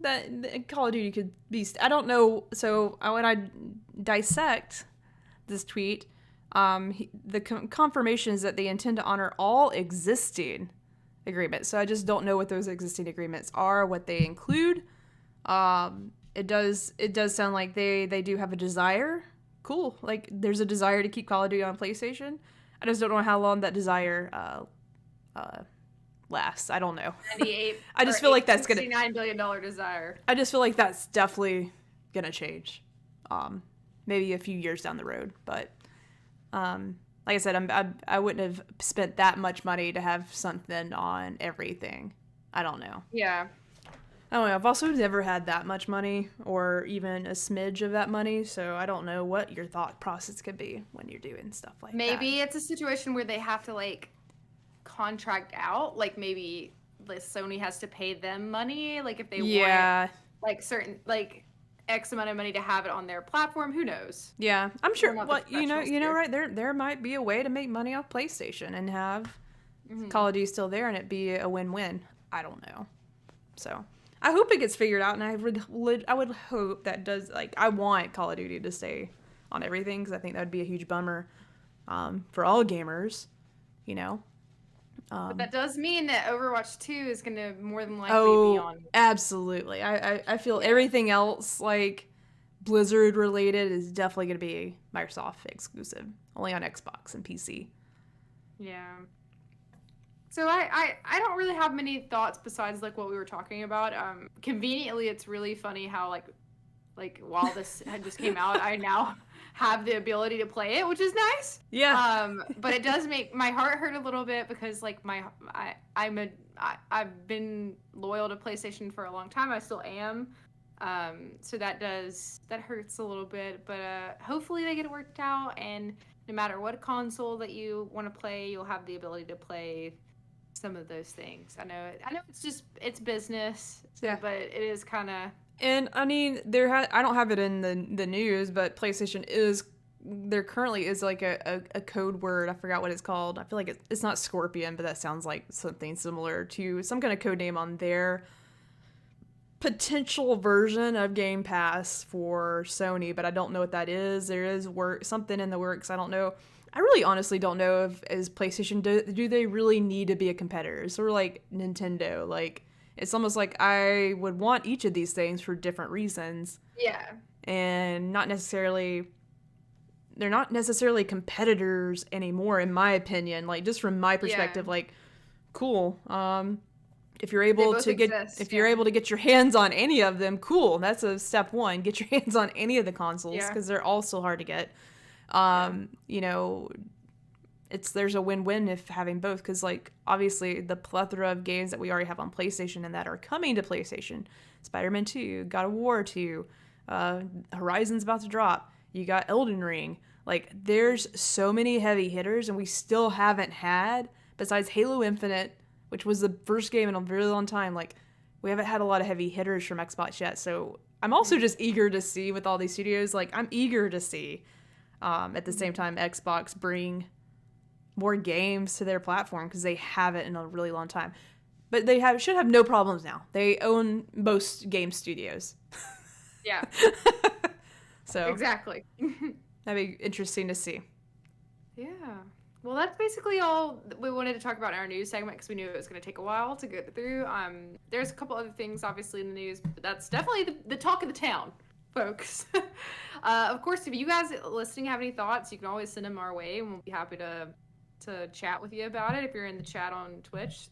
that Call of Duty could be. I don't know. So when I dissect this tweet, the confirmation is that they intend to honor all existing agreements. So I just don't know what those existing agreements are, what they include. It does sound like they do have a desire. Cool. Like there's a desire to keep Call of Duty on PlayStation. I just don't know how long that desire lasts. I don't know. I just feel like that's gonna $69 billion desire. I just feel like that's definitely gonna change. Maybe a few years down the road, but like I said, I wouldn't have spent that much money to have something on everything. I don't know. Yeah. I don't know. I've also never had that much money or even a smidge of that money, so I don't know what your thought process could be when you're doing stuff like that. Maybe it's a situation where they have to like contract out, like maybe Sony has to pay them money, like if they want like certain like X amount of money to have it on their platform. Who knows? Yeah, I'm sure. Well, you know, right there might be a way to make money off PlayStation and have Call of Duty still there, and it be a win-win. I don't know. So I hope it gets figured out, and I would hope that does. Like, I want Call of Duty to stay on everything because I think that would be a huge bummer for all gamers. You know. But that does mean that Overwatch 2 is going to more than likely be on. Absolutely. I feel everything else, like, Blizzard related, is definitely going to be Microsoft exclusive. Only on Xbox and PC. Yeah. So I don't really have many thoughts besides, like, what we were talking about. Conveniently, it's really funny how, like while this had just came out, I now have the ability to play it, which is nice. Yeah. But it does make my heart hurt a little bit because like I've been loyal to PlayStation for a long time. I still am. So that hurts a little bit, but hopefully they get it worked out, and no matter what console that you want to play, you'll have the ability to play some of those things. I know it's business. Yeah. But it is kind of. And I mean, I don't have it in the news, but PlayStation there currently is like a code word. I forgot what it's called. I feel like it's not Scorpion, but that sounds like something similar to some kind of code name on their potential version of Game Pass for Sony, but I don't know what that is. There is something in the works. I don't know. I really honestly don't know if as PlayStation do they really need to be a competitor. Sort of like Nintendo. Like it's almost like I would want each of these things for different reasons. Yeah. And they're not necessarily competitors anymore, in my opinion. Like just from my perspective, like cool. If you're able to get your hands on any of them, cool. That's a step one. Get your hands on any of the consoles because they're all so hard to get. You know, there's a win-win if having both because like obviously the plethora of games that we already have on PlayStation and that are coming to PlayStation, Spider-Man 2, God of War 2, Horizon's about to drop. You got Elden Ring. Like there's so many heavy hitters and we still haven't had besides Halo Infinite, which was the first game in a very long time. Like, we haven't had a lot of heavy hitters from Xbox yet. So I'm also just eager to see with all these studios. Like, I'm eager to see, at the same time, Xbox bring more games to their platform because they haven't in a really long time. But they should have no problems now. They own most game studios. Yeah. So exactly. That'd be interesting to see. Yeah. Well, that's basically all we wanted to talk about in our news segment because we knew it was going to take a while to get through. There's a couple other things, obviously, in the news, but that's definitely the talk of the town, folks. Of course, if you guys listening have any thoughts, you can always send them our way, and we'll be happy to chat with you about it. If you're in the chat on Twitch,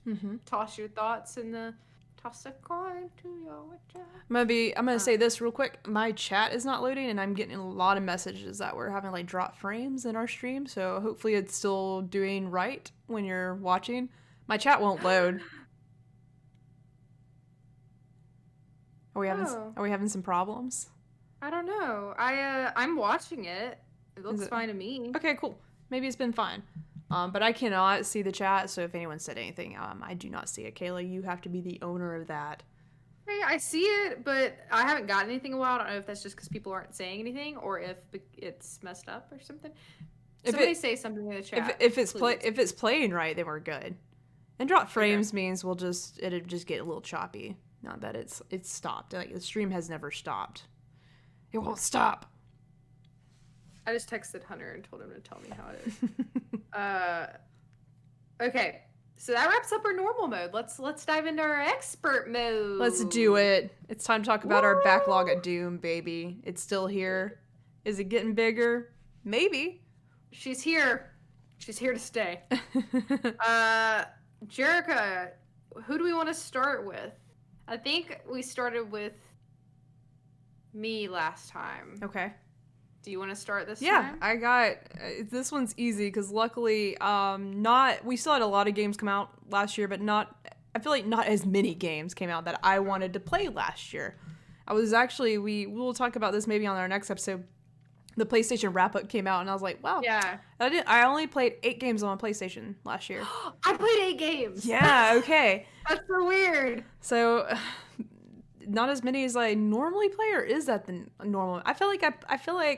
toss your thoughts in the toss a coin to your chat. I'm gonna say this real quick. My chat is not loading, and I'm getting a lot of messages that we're having like drop frames in our stream. So hopefully it's still doing right when you're watching. My chat won't load. Are we having some problems? I don't know. I'm watching it. It looks fine to me. Okay, cool. Maybe it's been fine. But I cannot see the chat, so if anyone said anything, I do not see it. Kayla, you have to be the owner of that. Hey, I see it, but I haven't gotten anything in a while. I don't know if that's just because people aren't saying anything or if it's messed up or something. Somebody say something in the chat. If it's playing right, then we're good. And drop frames means it'll just get a little choppy. Not that it's stopped. Like the stream has never stopped. It won't stop. I just texted Hunter and told him to tell me how it is. Okay, so that wraps up our normal mode. Let's dive into our expert mode. Let's do it. It's time to talk about our backlog at Doom, baby. It's still here. Is it getting bigger? Maybe. She's here. She's here to stay. Jerica, who do we want to start with? I think we started with me last time. Okay. Do you want to start this time? Yeah, I got this one's easy because luckily, we still had a lot of games come out last year, but I feel like not as many games came out that I wanted to play last year. I was actually we will talk about this maybe on our next episode. The PlayStation wrap up came out, and I was like, wow. Yeah. I only played 8 games on PlayStation last year. I played 8 games. Yeah. Okay. That's so weird. So. Not as many as I normally play, or is that the normal? I feel like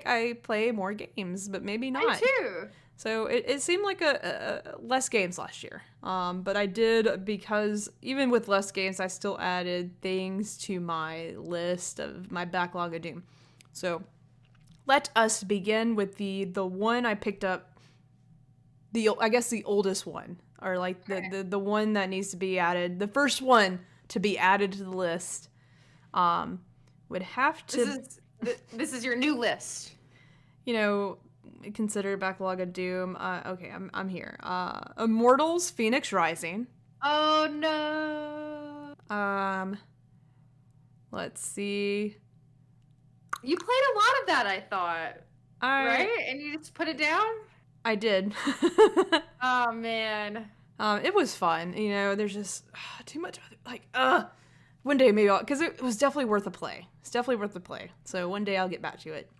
I play more games, but maybe not. I too. So it seemed like a less games last year. But I did, because even with less games, I still added things to my list of my backlog of Doom. So let us begin with the one I picked up. I guess the oldest one, or like the one that needs to be added. The first one to be added to the list. Would have to. This is your new list. You know, consider backlog of Doom. Okay, I'm here. Immortals: Phoenix Rising. Oh no. Let's see. You played a lot of that, I thought. Right? And you just put it down? I did. Oh man. It was fun. You know, there's just too much. Like, one day maybe because it was definitely worth a play. It's definitely worth the play. So one day I'll get back to it.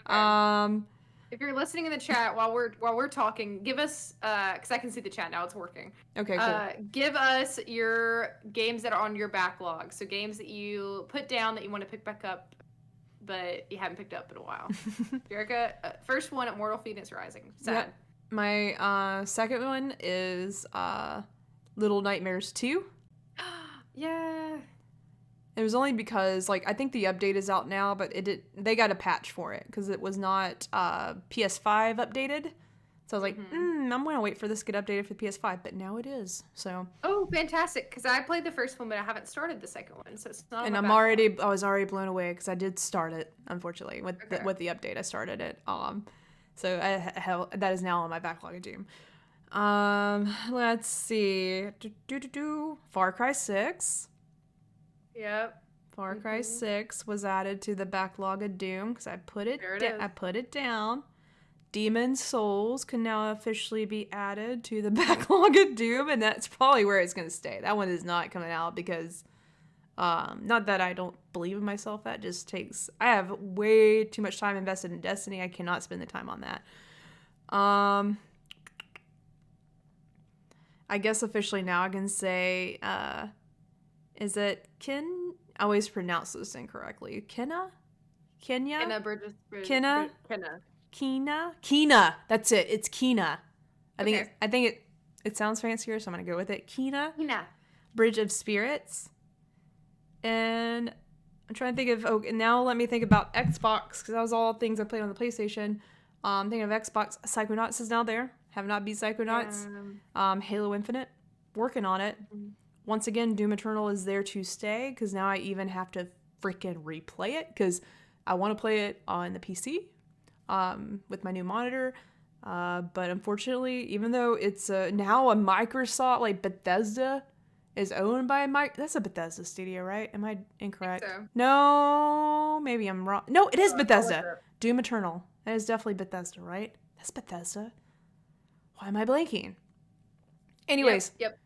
Okay. If you're listening in the chat while we're talking, give us because I can see the chat now. It's working. Okay. Cool. Give us your games that are on your backlog. So games that you put down that you want to pick back up, but you haven't picked up in a while. Jerica, first one, Immortal Phoenix Rising. Sad. Yep. My second one is Little Nightmares 2. Yeah. It was only because, like, I think the update is out now, but they got a patch for it because it was not PS5 updated. So I was like, I'm going to wait for this to get updated for the PS5, but now it is. So. Oh, fantastic! Because I played the first one, but I haven't started the second one, so it's not. And I was already blown away because I did start it. Unfortunately, with the update, I started it. So that is now on my backlog of Doom. Let's see. Far Cry 6. Yep. Far Cry 6 was added to the backlog of Doom because I put it down. Demon's Souls can now officially be added to the backlog of Doom, and that's probably where it's going to stay. That one is not coming out because, not that I don't believe in myself, that just takes, I have way too much time invested in Destiny. I cannot spend the time on that. I guess officially now I can say, is it Ken? I always pronounce this incorrectly. Kena? Kenya? Kena? Kena. That's it. It's Kena. I think it sounds fancier, so I'm gonna go with it. Kena. Bridge of Spirits. And I'm trying to think of now let me think about Xbox, because that was all things I played on the PlayStation. Thinking of Xbox, Psychonauts is now there. Have not beat Psychonauts. Halo Infinite. Working on it. Once again, Doom Eternal is there to stay, because now I even have to freaking replay it, because I want to play it on the PC. With my new monitor, but unfortunately, even though it's now a Microsoft, like Bethesda is owned by that's a Bethesda studio, right? Am I incorrect? I think so. No, maybe I'm wrong. No, it is Bethesda. Doom Eternal. That is definitely Bethesda, right? That's Bethesda. Why am I blanking? Anyways, Yep.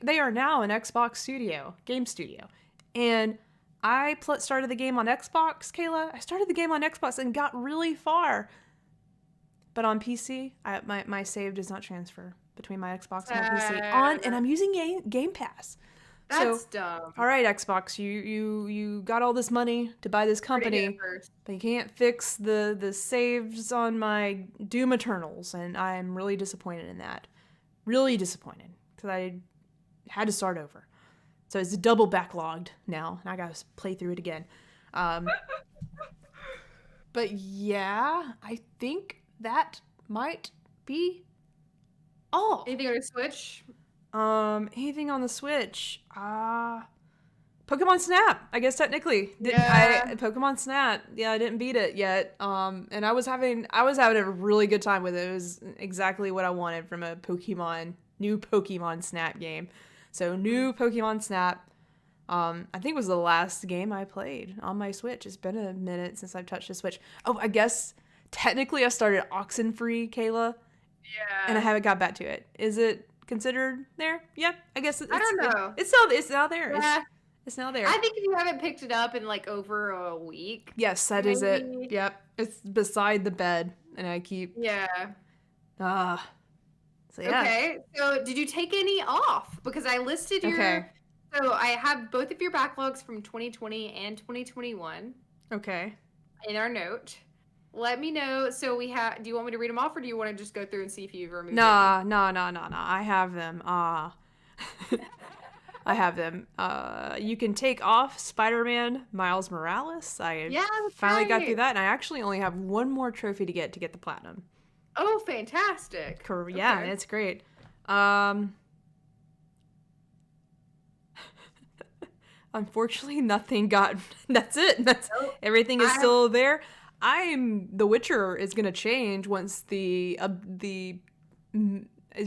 They are now an Xbox studio, game studio, and I started the game on Xbox, Kayla. I started the game on Xbox and got really far. But on PC, my save does not transfer between my Xbox and my PC. And I'm using Game Pass. That's dumb. All right, Xbox, you got all this money to buy this company, but you can't fix the saves on my Doom Eternals, and I'm really disappointed in that. Really disappointed, because I had to start over. So it's double backlogged now, and I gotta play through it again. But yeah, I think that might be all. Anything on the Switch? Anything on the Switch? Pokemon Snap, I guess technically. Pokemon Snap. Yeah, I didn't beat it yet. And I was having a really good time with it. It was exactly what I wanted from a new Pokemon Snap game. So new Pokemon Snap. I think it was the last game I played on my Switch. It's been a minute since I've touched the Switch. Oh, I guess technically I started Oxenfree, Kayla. Yeah. And I haven't got back to it. Is it considered there? Yeah, I guess I don't know. It's now there. Yeah. It's now there. I think if you haven't picked it up in like over a week. Yes, that is it. Yep. It's beside the bed, and I keep. Yeah. So yeah. Okay. So did you take any off? Because I listed your. Okay. So I have both of your backlogs from 2020 and 2021. Okay. In our note. Let me know. So do you want me to read them off, or do you want to just go through and see if you've removed No. I have them. I have them. You can take off Spider-Man Miles Morales. I finally got through that, and I actually only have one more trophy to get the platinum. Oh, fantastic. Yeah, okay. It's great. Unfortunately, nothing got... That's it. Everything is still there. The Witcher is going to change once if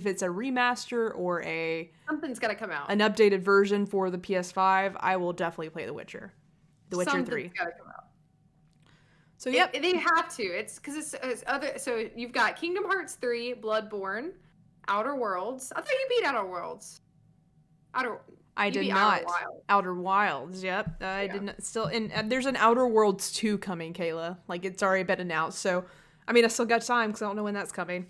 it's a remaster or something's got to come out. An updated version for the PS5, I will definitely play The Witcher. The Witcher 3. Something's got to come out. So yep. They have to. It's because it's other. So you've got Kingdom Hearts 3, Bloodborne, Outer Worlds. I thought you beat Outer Worlds. I did not. Outer Wilds. Yep. I did not. Still, and there's an Outer Worlds 2 coming, Kayla. Like, it's already been announced. So, I mean, I still got time because I don't know when that's coming.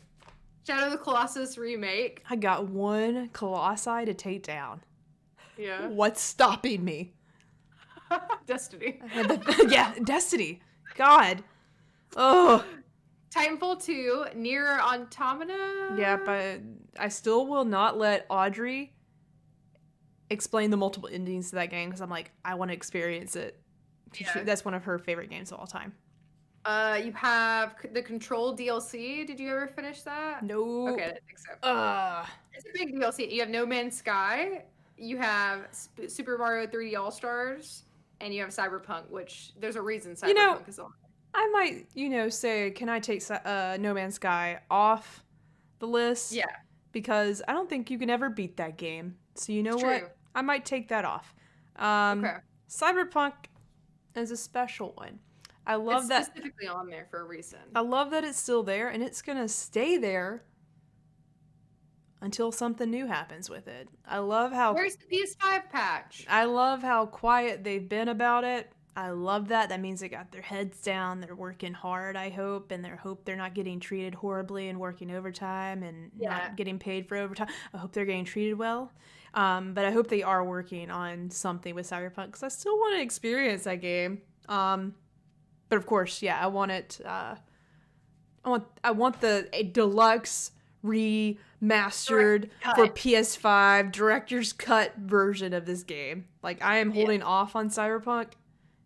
Shadow of the Colossus remake. I got one Colossi to take down. Yeah. What's stopping me? Destiny. Yeah, Destiny. God. Oh. Titanfall 2, Nier Automata. Yeah, but I still will not let Audrey explain the multiple endings to that game because I'm like, I want to experience it. Yeah. That's one of her favorite games of all time. You have the Control DLC. Did you ever finish that? No. Okay, I didn't think so. It's a big DLC. You have No Man's Sky. You have Super Mario 3D All Stars, and you have Cyberpunk. Which there's a reason Cyberpunk is on. I might, say, can I take No Man's Sky off the list? Yeah. Because I don't think you can ever beat that game. So you know It's what? true. I might take that off. Okay. Cyberpunk is a special one. I love it's that specifically on there for a reason. I love that it's still there, and it's gonna stay there until something new happens with it. I love how Where's the PS5 patch? I love how quiet they've been about it. I love that. That means they got their heads down. They're working hard, I hope, and they're not getting treated horribly and working overtime and not getting paid for overtime. I hope they're getting treated well. But I hope they are working on something with Cyberpunk because I still want to experience that game. But of course, yeah, I want it. I want the deluxe remastered for PS5 director's cut version of this game. Like I am holding off on Cyberpunk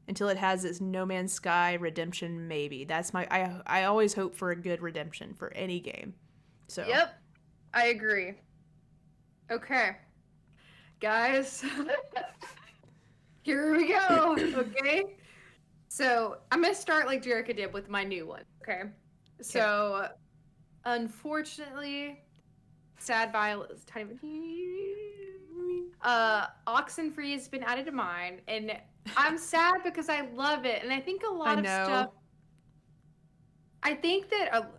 until it has its No Man's Sky redemption. Maybe that's my. I always hope for a good redemption for any game. So. Yep, I agree. Okay, guys, here we go. Okay. So I'm gonna start like Jerica did with my new one. Okay. So, unfortunately, sad violence. Oxenfree has been added to mine, and I'm sad because I love it, and I think a lot of stuff. I think that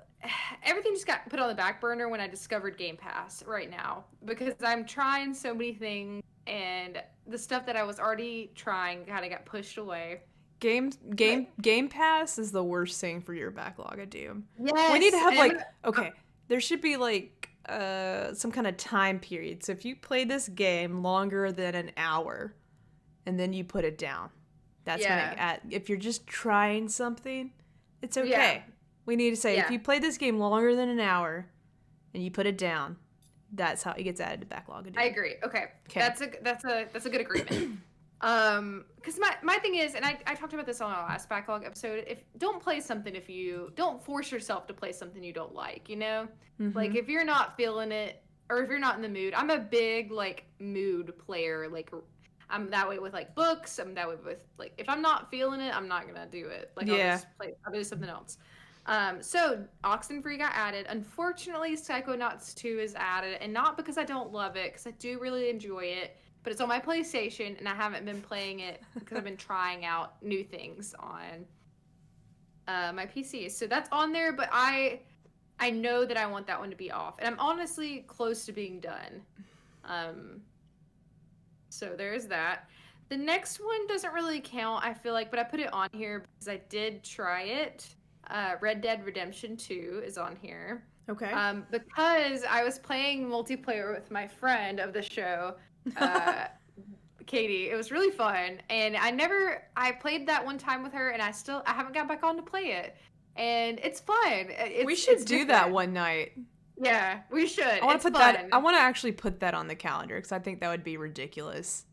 everything just got put on the back burner when I discovered Game Pass right now because I'm trying so many things, and the stuff that I was already trying kind of got pushed away. Game Pass is the worst thing for your backlog of Doom. Yes. We need to have there should be like some kind of time period. So if you play this game longer than an hour and then you put it down, that's when if you're just trying something, it's okay. Yeah. We need to say if you play this game longer than an hour and you put it down, that's how it gets added to backlog of Doom. I agree. Okay. That's a good agreement. Because my thing is, and I talked about this on our last backlog episode, don't play something if you don't force yourself to play something you don't like, like if you're not feeling it or if you're not in the mood. I'm a big like mood player. Like I'm that way with like books. I'm that way with like if I'm not feeling it, I'm not gonna do it. Like I'll do something else. So Oxenfree got added. Unfortunately, Psychonauts 2 is added, and not because I don't love it, because I do really enjoy it. But it's on my PlayStation, and I haven't been playing it because I've been trying out new things on my PC. So that's on there, but I know that I want that one to be off. And I'm honestly close to being done. So there's that. The next one doesn't really count, I feel like, but I put it on here because I did try it. Red Dead Redemption 2 is on here. Okay. Because I was playing multiplayer with my friend of the show, Katie. It was really fun, and I played that one time with her, and I haven't got back on to play it, and it's fun. We should do that one night. Yeah, we should. I want to put that. I want to actually put that on the calendar because I think that would be ridiculous.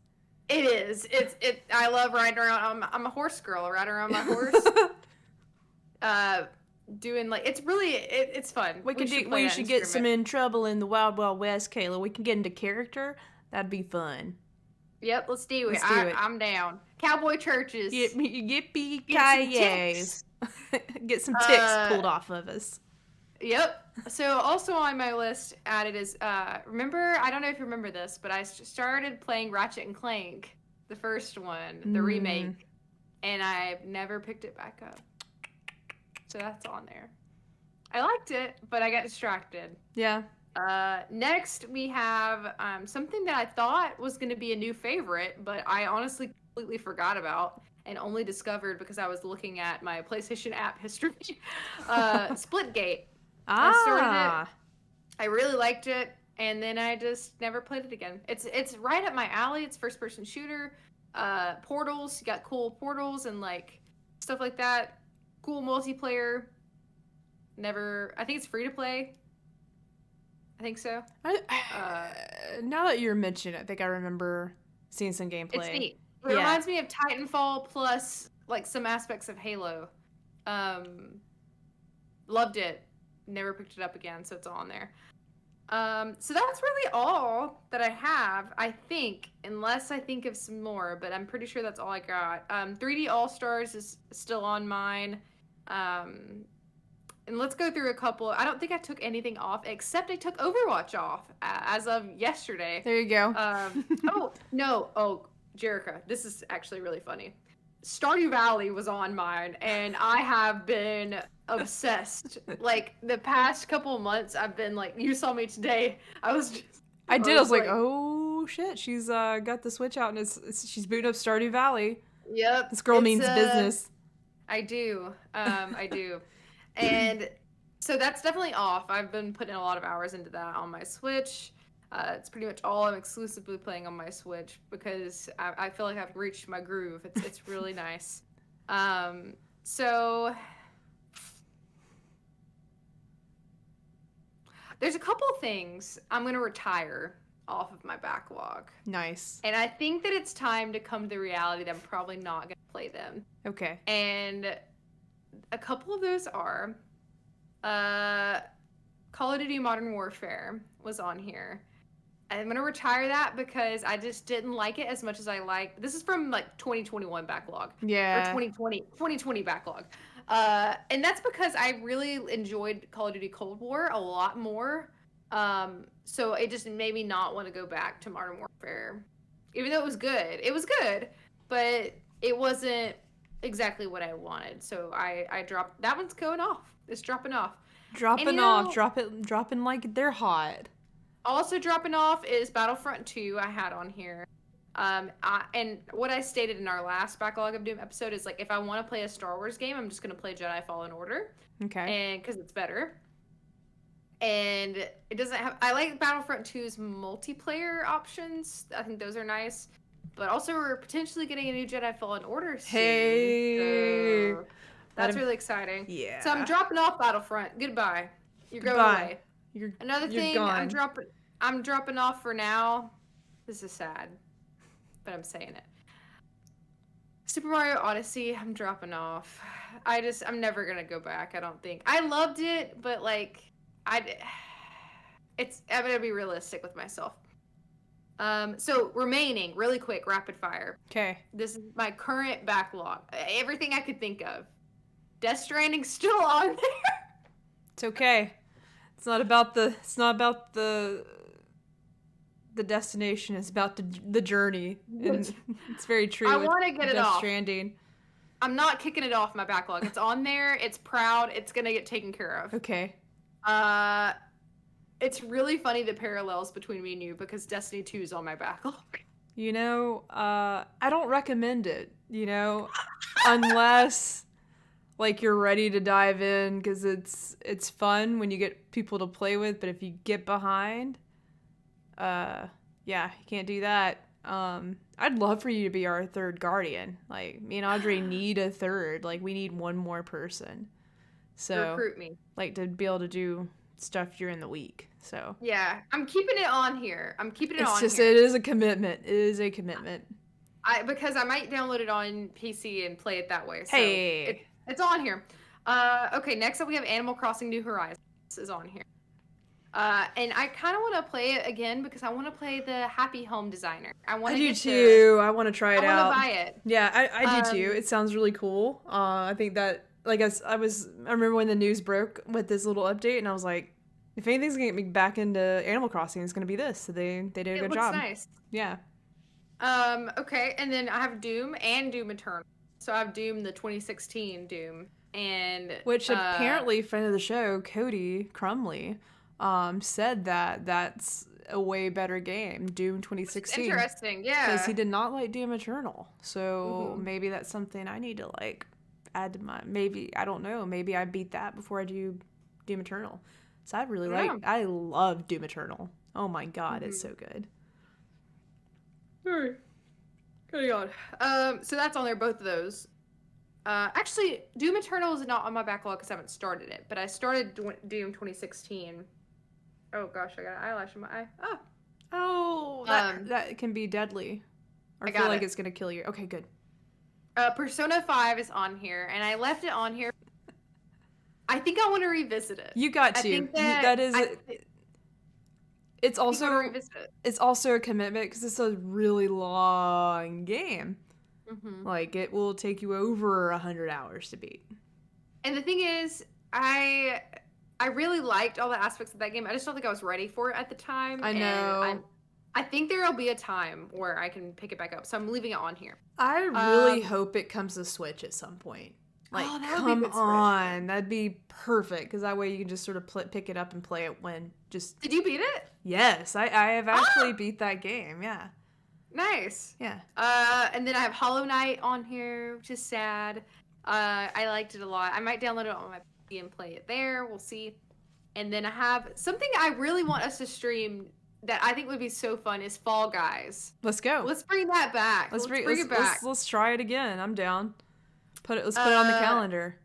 It is. I love riding around. I'm a horse girl. I ride around my horse. Doing like it's fun. We should get some in trouble in the Wild Wild West, Kayla. We can get into character. That'd be fun. Yep, let's do it. I'm down. Cowboy churches. Yippee ki Get some ticks pulled off of us. Yep. So also on my list added is remember, I don't know if you remember this, but I started playing Ratchet and Clank, the first one, the remake, and I've never picked it back up. So that's on there. I liked it, but I got distracted. Yeah. Next, we have something that I thought was going to be a new favorite, but I honestly completely forgot about and only discovered because I was looking at my PlayStation app history. Splitgate. I started it. I really liked it, and then I just never played it again. It's right up my alley. It's first-person shooter. Portals. You got cool portals and like stuff like that. Cool multiplayer. I think it's free to play. I think so. Now that you're mentioning it, I think I remember seeing some It's gameplay. neat. It reminds me of Titanfall plus like some aspects of Halo. Loved it. Never picked it up again, so it's on there. So that's really all that I have, I think, unless I think of some more, but I'm pretty sure that's all I got. 3D All Stars is still on mine. And let's go through a couple. I don't think I took anything off, except I took Overwatch off as of yesterday. There you go. Oh, no. Oh, Jerica, this is actually really funny. Stardew Valley was on mine, and I have been obsessed. Like, the past couple of months, I've been like, you saw me today. I was like, oh shit, she's got the Switch out and she's booting up Stardew Valley. Yep. This girl means business. I do. I do. And so that's definitely off. I've been putting a lot of hours into that on my Switch. It's pretty much all I'm exclusively playing on my Switch because I feel like I've reached my groove. It's really nice. So there's a couple things I'm going to retire off of my backlog. Nice. And I think that it's time to come to the reality that I'm probably not going to play them. Okay. And a couple of those are Call of Duty Modern Warfare was on here. I'm going to retire that because I just didn't like it as much as I liked. This is from like 2021 backlog. Yeah. Or 2020 backlog. And that's because I really enjoyed Call of Duty Cold War a lot more. So it just made me not want to go back to Modern Warfare. Even though it was good. It was good, but it wasn't exactly what I wanted. So I dropped. That one's going off. It's dropping off. Dropping like they're hot. Also dropping off is Battlefront 2 I had on here. And what I stated in our last Backlog of Doom episode is like, if I want to play a Star Wars game, I'm just going to play Jedi Fallen Order. Okay. And because it's better. And it doesn't have, I like Battlefront 2's multiplayer options. I think those are nice. But also we're potentially getting a new Jedi Fallen Order soon. Hey. So that's really exciting. Yeah. So I'm dropping off Battlefront. Goodbye. You're going away. Another thing, gone. I'm dropping off for now. This is sad, but I'm saying it. Super Mario Odyssey, I'm dropping off. I'm never gonna go back. I don't think. I loved it, but like, I'm gonna be realistic with myself. So remaining, really quick, rapid fire. Okay. This is my current backlog. Everything I could think of. Death Stranding's still on there. It's okay. It's not about the destination. It's about the journey. And it's very true. I want to get it off. Death Stranding. I'm not kicking it off my backlog. It's on there. It's proud. It's gonna get taken care of. Okay. It's really funny the parallels between me and you because Destiny 2 is on my backlog. You know, I don't recommend it. You know, unless like you're ready to dive in because it's fun when you get people to play with. But if you get behind, yeah, you can't do that. I'd love for you to be our third guardian. Like me and Audrey need a third. Like we need one more person. So recruit me. Like to be able to do stuff during the week. So yeah, I'm keeping it on here. It is a commitment. It is a commitment. Because I might download it on PC and play it that way. So hey. It's on here. Okay, next up we have Animal Crossing New Horizons is on here. And I kind of want to play it again because I want to play the Happy Home Designer. I do too. I want to try it out. I want to buy it. Yeah, I do too. It sounds really cool. I think that, like, I remember when the news broke with this little update, and I was like, if anything's gonna get me back into Animal Crossing, it's gonna be this. So they did a good job. It looks nice. Yeah. Okay, and then I have Doom and Doom Eternal. So I have Doom, the 2016 Doom, and which apparently friend of the show Cody Crumley said that that's a way better game, Doom 2016. Interesting, yeah. Because he did not like Doom Eternal, so maybe that's something I need to like add to my. Maybe I don't know. Maybe I beat that before I do Doom Eternal. So I love Doom Eternal. Oh my god, it's so good. Good God. So that's on there, both of those. Actually, Doom Eternal is not on my backlog because I haven't started it, but I started Doom 2016. Oh gosh, I got an eyelash in my eye. Oh. Oh, that can be deadly. Or I feel got like it. it's gonna kill you. Okay, good. Persona 5 is on here, and I left it on here. I think I want to revisit it. You got I to. think that It's I want to also revisit it. it's also a commitment because it's a really long game. Mm-hmm. Like it will take you over 100 hours to beat. And the thing is, I really liked all the aspects of that game. I just don't think I was ready for it at the time. I know. And I think there'll be a time where I can pick it back up. So I'm leaving it on here. I really hope it comes to Switch at some point. Like, that would be a good on, that'd be perfect because that way you can just sort of pick it up and play it when just. Did you beat it? Yes, I have actually beat that game. Yeah. Nice. Yeah. And then I have Hollow Knight on here, which is sad. I liked it a lot. I might download it on my PC and play it there. We'll see. And then I have something I really want us to stream that I think would be so fun is Fall Guys. Let's go. Let's bring that back. Let's bring it back. Let's try it again. I'm down. Let's put it on the calendar.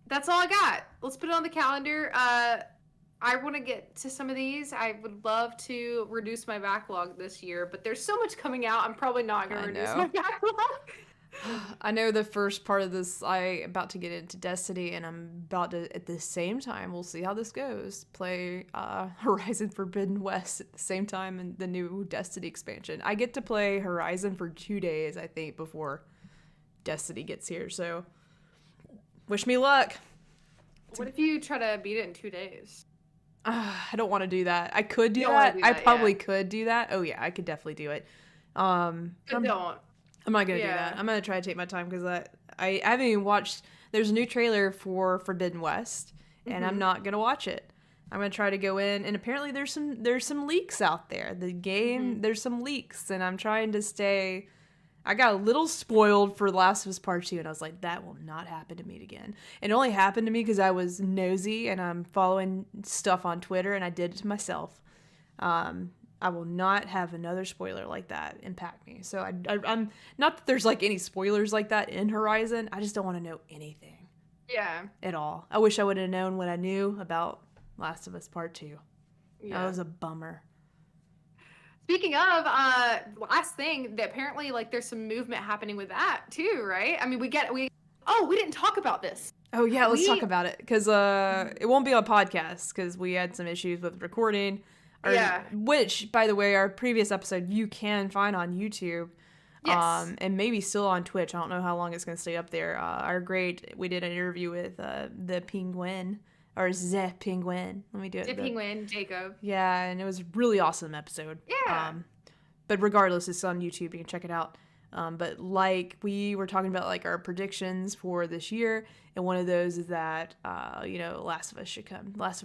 That's all I got. Let's put it on the calendar. I want to get to some of these. I would love to reduce my backlog this year, but there's so much coming out. I'm probably not going to reduce my backlog. I know the first part of this, I'm about to get into Destiny, and I'm about to, at the same time, we'll see how this goes, play Horizon Forbidden West at the same time in the new Destiny expansion. I get to play Horizon for 2 days, I think, before Destiny gets here, so wish me luck. What if you try to beat it in 2 days? I don't want to do that. I could do that. I probably could do that. Oh yeah, I could definitely do it. Don't. I'm not gonna do that. I'm gonna try to take my time because I haven't even watched. There's a new trailer for Forbidden West, and I'm not gonna watch it. I'm gonna try to go in, and apparently there's some leaks out there. The game there's some leaks, and I'm trying to stay. I got a little spoiled for Last of Us Part 2, and I was like, that will not happen to me again. It only happened to me because I was nosy, and I'm following stuff on Twitter, and I did it to myself. I will not have another spoiler like that impact me. So I'm not that there's like any spoilers like that in Horizon. I just don't want to know anything. Yeah. At all. I wish I would have known what I knew about Last of Us Part 2. Yeah. That was a bummer. Speaking of, last thing, that apparently like there's some movement happening with that too, right? I mean, we didn't talk about this. Oh yeah, let's talk about it because it won't be on podcast because we had some issues with recording. Which, by the way, our previous episode you can find on YouTube. Yes. And maybe still on Twitch. I don't know how long it's going to stay up there. We did an interview with the Penguin, or the Penguin. Let me do it. The Penguin, Jacob. Yeah, and it was a really awesome episode. Yeah. But regardless, it's on YouTube. You can check it out. But like we were talking about like our predictions for this year, and one of those is that Last of Us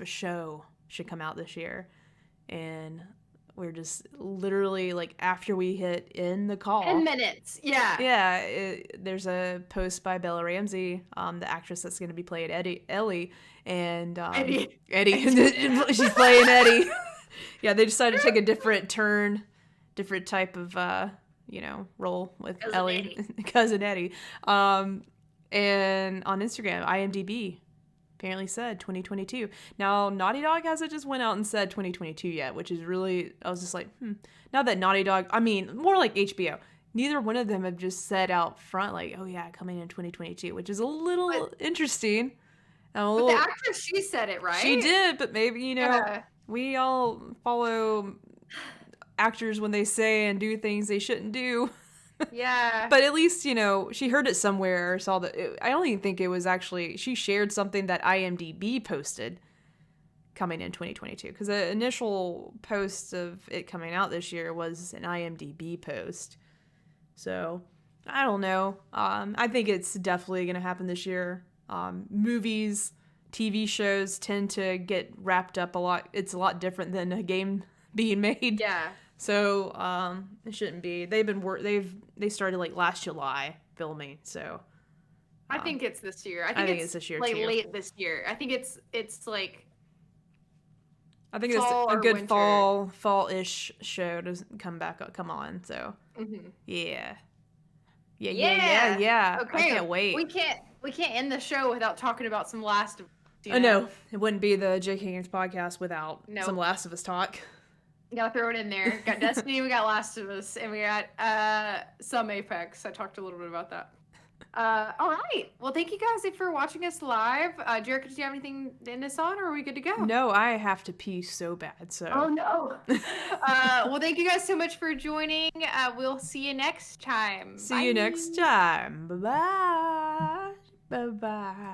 show should come out this year. And we're just literally like after we hit in the call 10 minutes. There's a post by Bella Ramsey, the actress that's going to be playing Ellie, and Eddie. She's playing Eddie. Yeah, they decided to take a different type of role with Cousin Ellie. Eddie. Cousin Eddie. And on Instagram, IMDb apparently said 2022. Now, Naughty Dog hasn't just went out and said 2022 yet, which is really, I was just like, Now that Naughty Dog, I mean, more like HBO. Neither one of them have just said out front, like, oh yeah, coming in 2022, which is a little interesting. But the actress, she said it, right? She did, but maybe, we all follow actors when they say and do things they shouldn't do. Yeah. But at least, she heard it somewhere or saw that. I don't even think it was actually, she shared something that IMDb posted coming in 2022. Because the initial post of it coming out this year was an IMDb post. So, I don't know. I think it's definitely going to happen this year. Movies, TV shows tend to get wrapped up a lot. It's a lot different than a game being made. Yeah. So, it shouldn't be. They started like last July filming, so. I think it's this year. I think it's this year like too. late this year. I think it's like. I think it's a good fall-ish show to come on. So. Mm-hmm. Yeah. Okay. I can't wait. We can't end the show without talking about some Last of You know? No, it wouldn't be the jkgames podcast without Nope. some Last of Us talk. Gotta throw it in there. Got Destiny, we got Last of Us, and we got some Apex. I talked a little bit about that. All right. Well, thank you guys for watching us live. Jerica, did you have anything to end us on, or are we good to go? No, I have to pee so bad, so. Oh, no. Well, thank you guys so much for joining. We'll see you next time. See you next time. Bye-bye. Bye-bye.